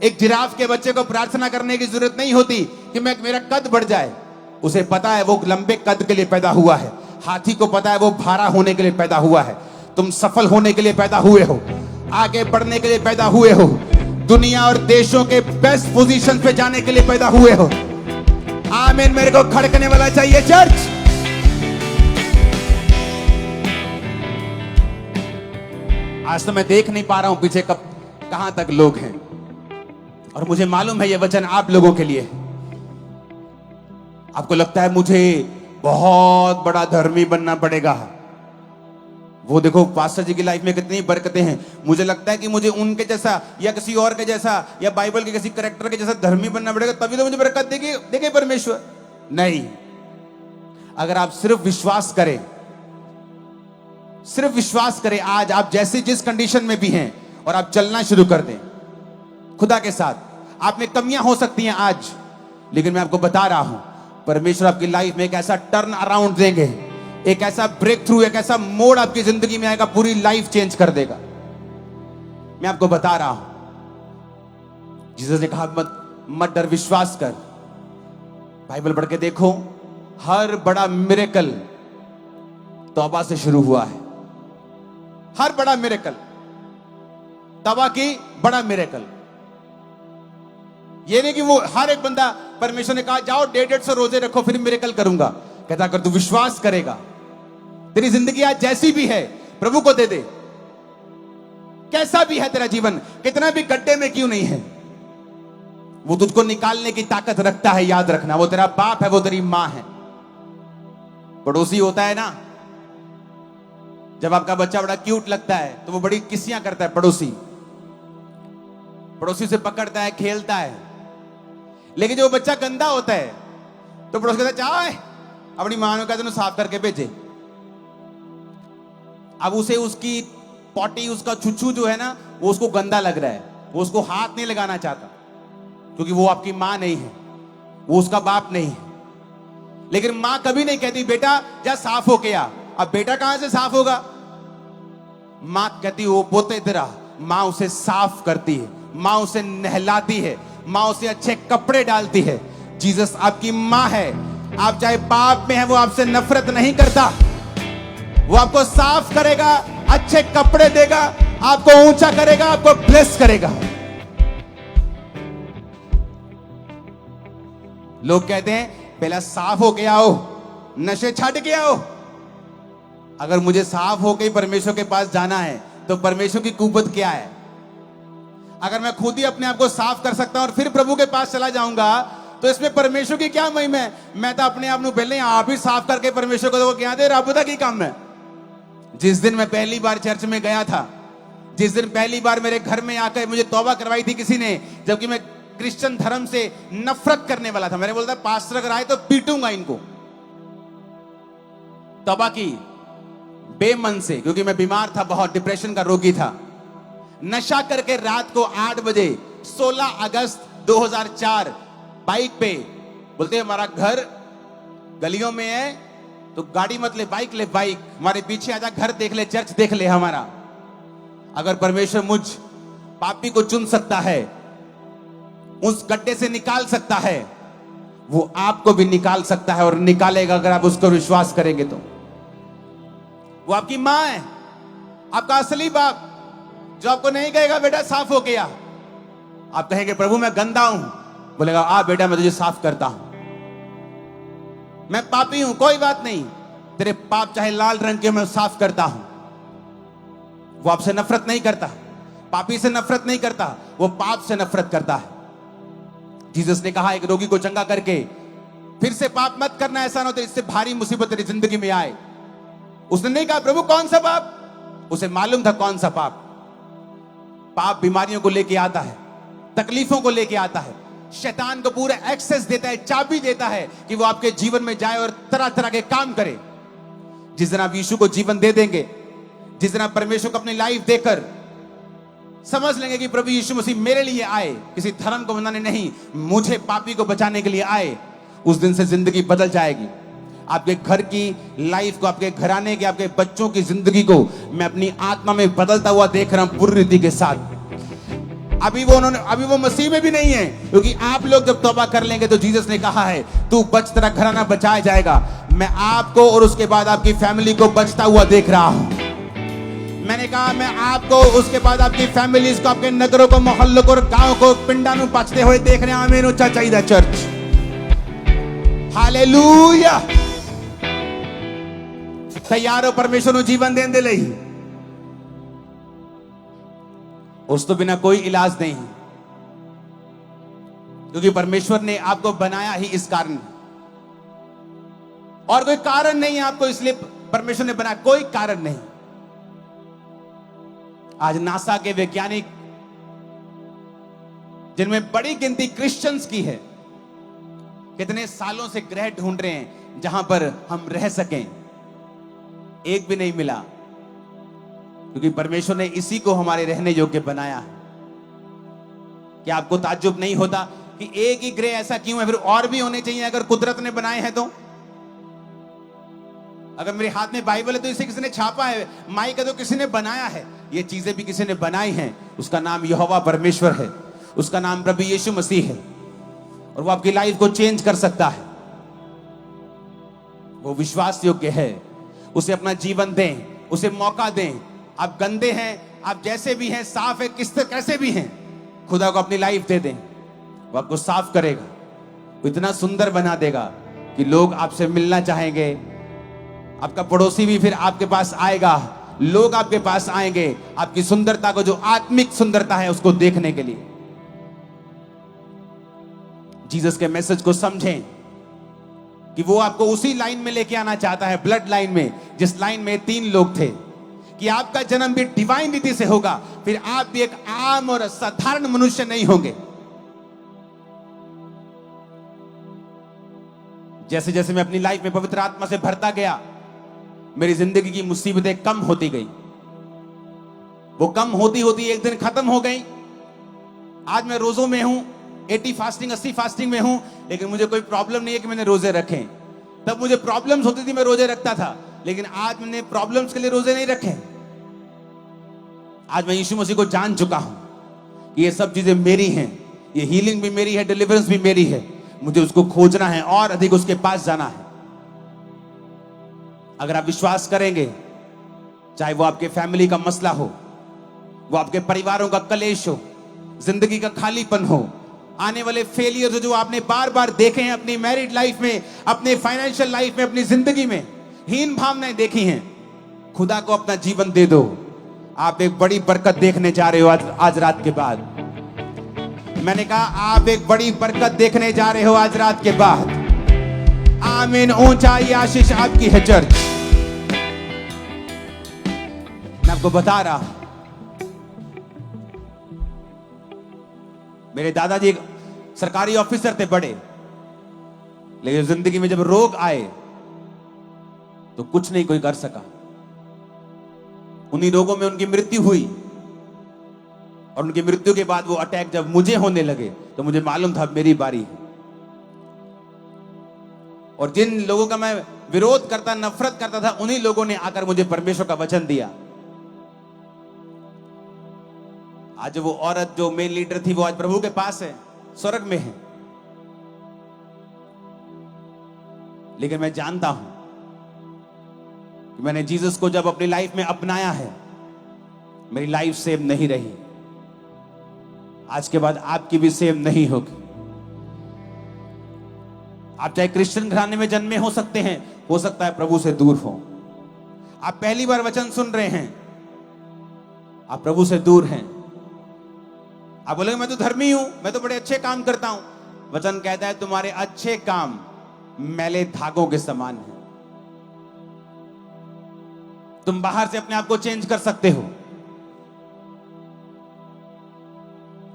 एक जिराफ के बच्चे को प्रार्थना करने की जरूरत नहीं होती कि मेरा कद बढ़ जाए। उसे पता है वो लंबे कद के लिए पैदा हुआ है। हाथी को पता है वो भारा होने के लिए पैदा हुआ है। तुम सफल होने के लिए पैदा हुए हो, आगे बढ़ने के लिए पैदा हुए हो, दुनिया और देशों के बेस्ट पोजीशन पे जाने के लिए पैदा हुए हो। आमीन। मेरे को खड़कने वाला चाहिए चर्च। आज तो मैं देख नहीं पा रहा हूं पीछे कहां तक लोग हैं, और मुझे मालूम है ये वचन आप लोगों के लिए। आपको लगता है मुझे बहुत बड़ा धर्मी बनना पड़ेगा। वो देखो पास्टर जी की लाइफ में कितनी बरकतें हैं। मुझे लगता है कि मुझे उनके जैसा या किसी और के जैसा या बाइबल के किसी कैरेक्टर के जैसा धर्मी बनना पड़ेगा, तभी तो मुझे बरकत देगे परमेश्वर। नहीं, अगर आप सिर्फ विश्वास करें, सिर्फ विश्वास करें, आज आप जैसे जिस कंडीशन में भी हैं और आप चलना शुरू कर दें खुदा के साथ। आप में कमियां हो सकती हैं आज, लेकिन मैं आपको बता रहा हूं परमेश्वर आपकी लाइफ में एक ऐसा टर्न अराउंड देंगे, एक ऐसा ब्रेक थ्रू, एक ऐसा मोड़ आपकी जिंदगी में आएगा, पूरी लाइफ चेंज कर देगा। मैं आपको बता रहा हूं। जीसस ने कहा मत डर, विश्वास कर। बाइबल पढ़ के देखो, हर बड़ा मिरेकल तौबा से शुरू हुआ है। हर बड़ा मिरेकल तौबा की बड़ा मिरेकल। ये नहीं कि वो हर एक बंदा, परमेश्वर ने कहा जाओ 150 रोजे रखो फिर मिरेकल करूंगा। कहता अगर तू विश्वास करेगा, तेरी जिंदगी आज जैसी भी है प्रभु को दे दे। कैसा भी है तेरा जीवन, कितना भी गड्ढे में क्यों नहीं है, वो तुझको निकालने की ताकत रखता है। याद रखना, वो तेरा बाप है, वो तेरी मां है। पड़ोसी होता है ना, जब आपका बच्चा बड़ा क्यूट लगता है तो वो बड़ी किस्सियां करता है। पड़ोसी से पकड़ता है, खेलता है। लेकिन जो बच्चा गंदा होता है तो पड़ोसी कहता है चाहे अपनी मां ने कहते साफ करके भेजे। अब उसे उसकी पॉटी, उसका छुच्छू जो है ना, वो उसको गंदा लग रहा है, वो उसको हाथ नहीं लगाना चाहता, क्योंकि वो आपकी मां नहीं है, वो उसका बाप नहीं है। लेकिन मां कभी नहीं कहती बेटा जा साफ होके आ। अब बेटा कहां से साफ होगा? मां कहती वो पोते तेरा। मां उसे साफ करती है, मां उसे नहलाती है, मां उसे अच्छे कपड़े डालती है। जीसस आपकी मां है। आप चाहे पाप में है, वो आपसे नफरत नहीं करता। वो आपको साफ करेगा, अच्छे कपड़े देगा, आपको ऊंचा करेगा, आपको ब्लेस करेगा। लोग कहते हैं पहला साफ होके आओ, नशे छाट के आओ। अगर मुझे साफ होके परमेश्वर के पास जाना है तो परमेश्वर की कुवत क्या है? अगर मैं खुद ही अपने आप को साफ कर सकता हूं और फिर प्रभु के पास चला जाऊंगा तो इसमें परमेश्वर की क्या महिमा है? मैं तो अपने आप को पहले आप ही साफ करके परमेश्वर को क्या दे रब दा की काम है। जिस दिन मैं पहली बार चर्च में गया था, जिस दिन पहली बार मेरे घर में आकर मुझे तौबा करवाई थी किसी ने, जबकि मैं क्रिश्चियन धर्म से नफरत करने वाला था, मैंने बोलता पास्टर अगर आए तो पीटूंगा इनको। तौबा की बेमन से, क्योंकि मैं बीमार था, बहुत डिप्रेशन का रोगी था। नशा करके रात को 8 बजे 16 अगस्त 2004 बाइक पे, बोलते हमारा घर गलियों में है तो गाड़ी मत ले, बाइक ले, बाइक हमारे पीछे आजा, घर देख ले, चर्च देख ले हमारा। अगर परमेश्वर मुझ पापी को चुन सकता है, उस गड्ढे से निकाल सकता है, वो आपको भी निकाल सकता है और निकालेगा अगर आप उसको विश्वास करेंगे तो। वो आपकी मां है, आपका असली बाप, जो आपको नहीं कहेगा बेटा साफ हो गया। आप कहेंगे प्रभु मैं गंदा हूं, बोलेगा आ बेटा मैं तुझे साफ करता हूं। मैं पापी हूं, कोई बात नहीं, तेरे पाप चाहे लाल रंग के, मैं साफ करता हूं। वो आपसे नफरत नहीं करता, पापी से नफरत नहीं करता, वो पाप से नफरत करता है। जीसस ने कहा एक रोगी को चंगा करके फिर से पाप मत करना, ऐसा ना हो तो इससे भारी मुसीबत तेरी जिंदगी में आए। उसने नहीं कहा प्रभु कौन सा पाप, उसे मालूम था कौन सा पाप। पाप बीमारियों को लेके आता है, तकलीफों को लेके आता है, शैतान को पूरा एक्सेस देता है, चाबी देता है कि वो आपके जीवन में जाए और तरह तरह के काम करे। जिस दिन आप यीशु को जीवन दे देंगे, जिस दिन आप परमेश्वर को अपनी लाइफ देकर समझ लेंगे कि प्रभु यीशु मसीह मेरे लिए आए, किसी धर्म को बनाने नहीं, मुझे पापी को बचाने के लिए आए, उस दिन से जिंदगी बदल जाएगी। आपके घर की लाइफ को, आपके घराने के, आपके बच्चों की जिंदगी को मैं अपनी आत्मा में बदलता हुआ देख रहा हूं पूरी रीति के साथ। अभी वो मसीह में भी नहीं है, क्योंकि आप लोग जब तौबा कर लेंगे तो जीसस ने कहा है तू बच, तेरा घराना बचाया जाएगा। मैं आपको और उसके बाद आपकी फैमिली को बचता हुआ देख रहा हूं। मैंने कहा मैं आपको, उसके बाद आपकी फैमिलीज को, आपके नगरों को, मोहल्लों को, गांव को, पिंडां बचते हुए देख रहे हैं। आमीन, ऊंचा चाहिए चर्च। हालेलुया। तैयार हो परमेश्वर नु जीवन देने ले, उस तो बिना कोई इलाज नहीं, क्योंकि परमेश्वर ने आपको बनाया ही इस कारण, और कोई कारण नहीं है आपको इसलिए परमेश्वर ने बनाया, कोई कारण नहीं। आज नासा के वैज्ञानिक, जिनमें बड़ी गिनती क्रिश्चियंस की है, कितने सालों से ग्रह ढूंढ रहे हैं जहां पर हम रह सकें, एक भी नहीं मिला, क्योंकि परमेश्वर ने इसी को हमारे रहने योग्य बनाया है। क्या आपको ताज्जुब नहीं होता कि एक ही ग्रह ऐसा क्यों है, फिर और भी होने चाहिए अगर कुदरत ने बनाए हैं तो? अगर मेरे हाथ में बाइबल है तो इसे किसी ने छापा है, माइक है तो किसी ने बनाया है, ये चीजें भी किसी ने बनाई हैं। उसका नाम यहोवा परमेश्वर है, उसका नाम प्रभु यीशु मसीह है, और वो आपकी लाइफ को चेंज कर सकता है। वो विश्वास योग्य है, उसे अपना जीवन दें, उसे मौका दें। आप गंदे हैं, आप जैसे भी हैं, साफ है, कैसे भी हैं, खुदा को अपनी लाइफ दे दें, वो आपको साफ करेगा, वो इतना सुंदर बना देगा कि लोग आपसे मिलना चाहेंगे। आपका पड़ोसी भी फिर आपके पास आएगा, लोग आपके पास आएंगे आपकी सुंदरता को, जो आत्मिक सुंदरता है, उसको देखने के लिए। जीसस के मैसेज को समझें कि वो आपको उसी लाइन में लेके आना चाहता है, ब्लड लाइन में, जिस लाइन में 3 लोग थे, कि आपका जन्म भी डिवाइन रीति से होगा, फिर आप भी एक आम और साधारण मनुष्य नहीं होंगे। जैसे जैसे मैं अपनी लाइफ में पवित्र आत्मा से भरता गया, मेरी जिंदगी की मुसीबतें कम होती गई। वो कम होती होती एक दिन खत्म हो गई। आज मैं रोजों में हूं, 80 फास्टिंग में हूं, लेकिन मुझे कोई प्रॉब्लम नहीं है कि मैंने रोजे रखे। तब मुझे प्रॉब्लम्स होती थी, मैं रोजे रखता था, लेकिन आज मैंने प्रॉब्लम्स के लिए रोजे नहीं रखे। आज मैं यीशु मसीह को जान चुका हूं कि ये सब चीजें मेरी हैं, ये हीलिंग भी मेरी है, डिलीवरेंस भी मेरी है। मुझे उसको खोजना है और अधिक उसके पास जाना है। अगर आप विश्वास करेंगे, चाहे वो आपके फैमिली का मसला हो, वो आपके परिवारों का कलेश हो, जिंदगी का खालीपन हो, आने वाले फेलियर जो आपने बार बार देखे हैं अपनी मैरिड लाइफ में, अपने फाइनेंशियल लाइफ में, अपनी जिंदगी में हीन भावनाएं देखी हैं, खुदा को अपना जीवन दे दो। आप एक बड़ी बरकत देखने जा रहे हो आज रात के बाद। मैंने कहा आप एक बड़ी बरकत देखने जा रहे हो आज रात के बाद। आमीन, ऊंचाई आशीष आपकी है चर्च। मैं आपको बता रहा हूं, मेरे दादाजी एक सरकारी ऑफिसर थे बड़े, लेकिन जिंदगी में जब रोग आए तो कुछ नहीं कोई कर सका। उन्हीं रोगों में उनकी मृत्यु हुई, और उनकी मृत्यु के बाद वो अटैक जब मुझे होने लगे तो मुझे मालूम था मेरी बारी है। और जिन लोगों का मैं विरोध करता, नफरत करता था, उन्हीं लोगों ने आकर मुझे परमेश्वर का वचन दिया। आज वो औरत जो मेन लीडर थी, वो आज प्रभु के पास है, स्वर्ग में है। लेकिन मैं जानता हूं कि मैंने जीसस को जब अपनी लाइफ में अपनाया है, मेरी लाइफ सेम नहीं रही। आज के बाद आपकी भी सेम नहीं होगी। आप चाहे क्रिश्चियन घराने में जन्मे हो सकते हैं, हो सकता है प्रभु से दूर हो। आप पहली बार वचन सुन रहे हैं, आप प्रभु से दूर हैं। आप बोलेंगे मैं तो धर्मी हूं, मैं तो बड़े अच्छे काम करता हूं। वचन कहता है तुम्हारे अच्छे काम मैले धागों के समान हैं। तुम बाहर से अपने आप को चेंज कर सकते हो,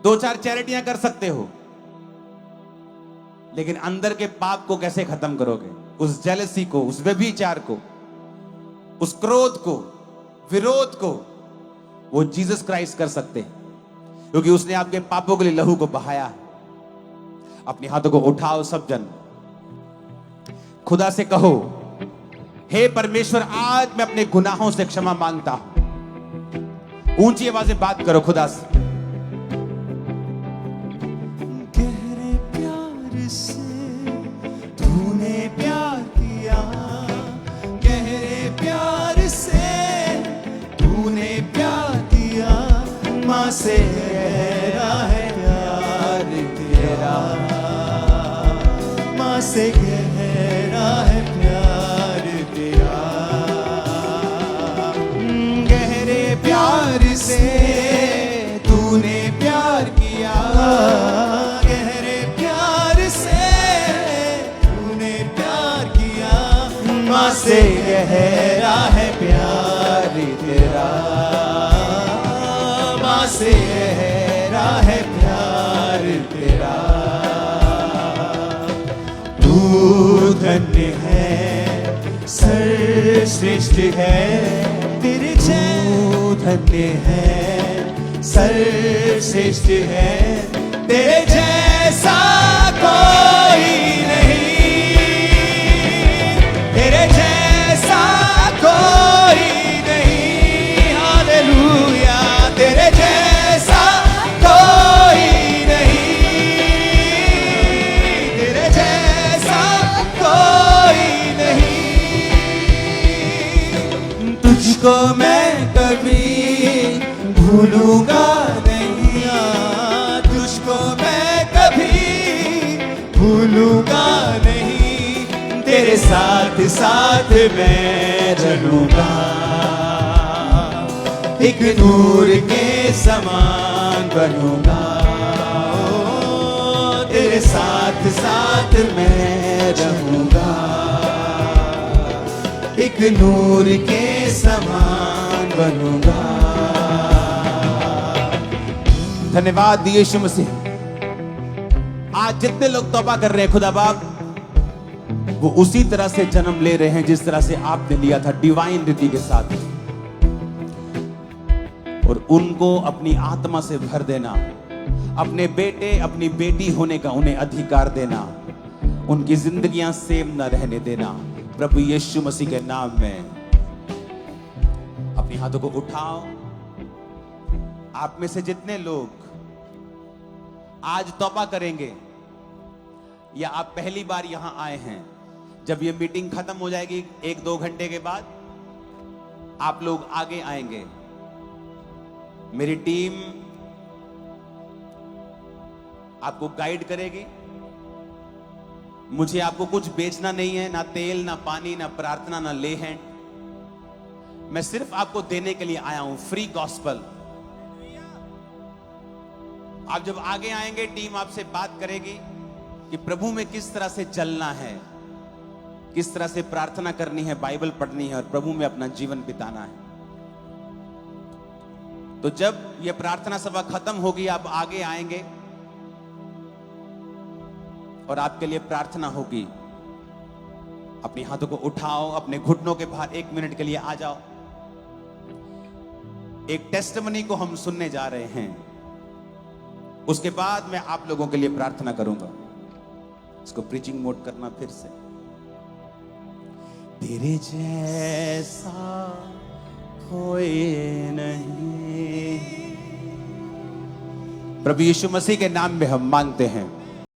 2-4 चैरिटियां कर सकते हो, लेकिन अंदर के पाप को कैसे खत्म करोगे? उस जेलसी को, उस व्यभिचार को, उस क्रोध को, विरोध को, वो जीसस क्राइस्ट कर सकते हैं। क्योंकि उसने आपके पापों के लिए लहू को बहाया। अपने हाथों को उठाओ सब जन, खुदा से कहो, हे परमेश्वर, आज मैं अपने गुनाहों से क्षमा मांगता हूं। ऊंची आवाज में बात करो खुदा से। गहरे प्यार से तूने प्यार किया, गहरे प्यार से तूने प्यार किया, मां से गहरा है प्यार तेरा, मां से गहरा है प्यार तेरा। गहरे प्यार से तूने प्यार किया, गहरे प्यार से तूने प्यार किया, मां से गहरा है प्यार तेरा, मां से गहरा है प्यार तेरा। तू धन्य है, सर्वश्रेष्ठ है, तेरे तू धन्य है, सर्वश्रेष्ठ है, तेरे जैसा कोई नहीं, तेरे जैसा कोई नहीं। हालेलुया, तेरे जैसा कोई नहीं, तेरे जैसा कोई नहीं। तुझको मैं कभी भूलूंगा नहीं, तुझको मैं कभी भूलूंगा नहीं, तेरे साथ साथ मैं रहूंगा, एक नूर के समान बनूंगा। ओ, तेरे साथ साथ मैं रहूंगा, एक नूर के समान बनूंगा। धन्यवाद यीशु मसीह। आज जितने लोग तौबा कर रहे हैं खुदा बाप, वो उसी तरह से जन्म ले रहे हैं जिस तरह से आपने लिया था, डिवाइन रीति के साथ। और उनको अपनी आत्मा से भर देना, अपने बेटे अपनी बेटी होने का उन्हें अधिकार देना, उनकी जिंदगियां सेम न रहने देना, प्रभु यीशु मसीह के नाम में। अपने हाथों को उठाओ। आप में से जितने लोग आज तौबा करेंगे, या आप पहली बार यहां आए हैं, जब ये मीटिंग खत्म हो जाएगी 1-2 घंटे के बाद, आप लोग आगे आएंगे। मेरी टीम आपको गाइड करेगी। मुझे आपको कुछ बेचना नहीं है, ना तेल, ना पानी, ना प्रार्थना, ना ले हैंड। मैं सिर्फ आपको देने के लिए आया हूं, फ्री गॉस्पल। आप जब आगे आएंगे, टीम आपसे बात करेगी कि प्रभु में किस तरह से चलना है, किस तरह से प्रार्थना करनी है, बाइबल पढ़नी है और प्रभु में अपना जीवन बिताना है। तो जब यह प्रार्थना सभा खत्म होगी, आप आगे आएंगे और आपके लिए प्रार्थना होगी। अपने हाथों को उठाओ, अपने घुटनों के बाहर 1 मिनट के लिए आ जाओ। एक टेस्टिमनी को हम सुनने जा रहे हैं, उसके बाद मैं आप लोगों के लिए प्रार्थना करूंगा। इसको प्रीचिंग मोड करना फिर से। तेरे जैसा कोई नहीं। प्रभु यीशु मसीह के नाम में हम मांगते हैं।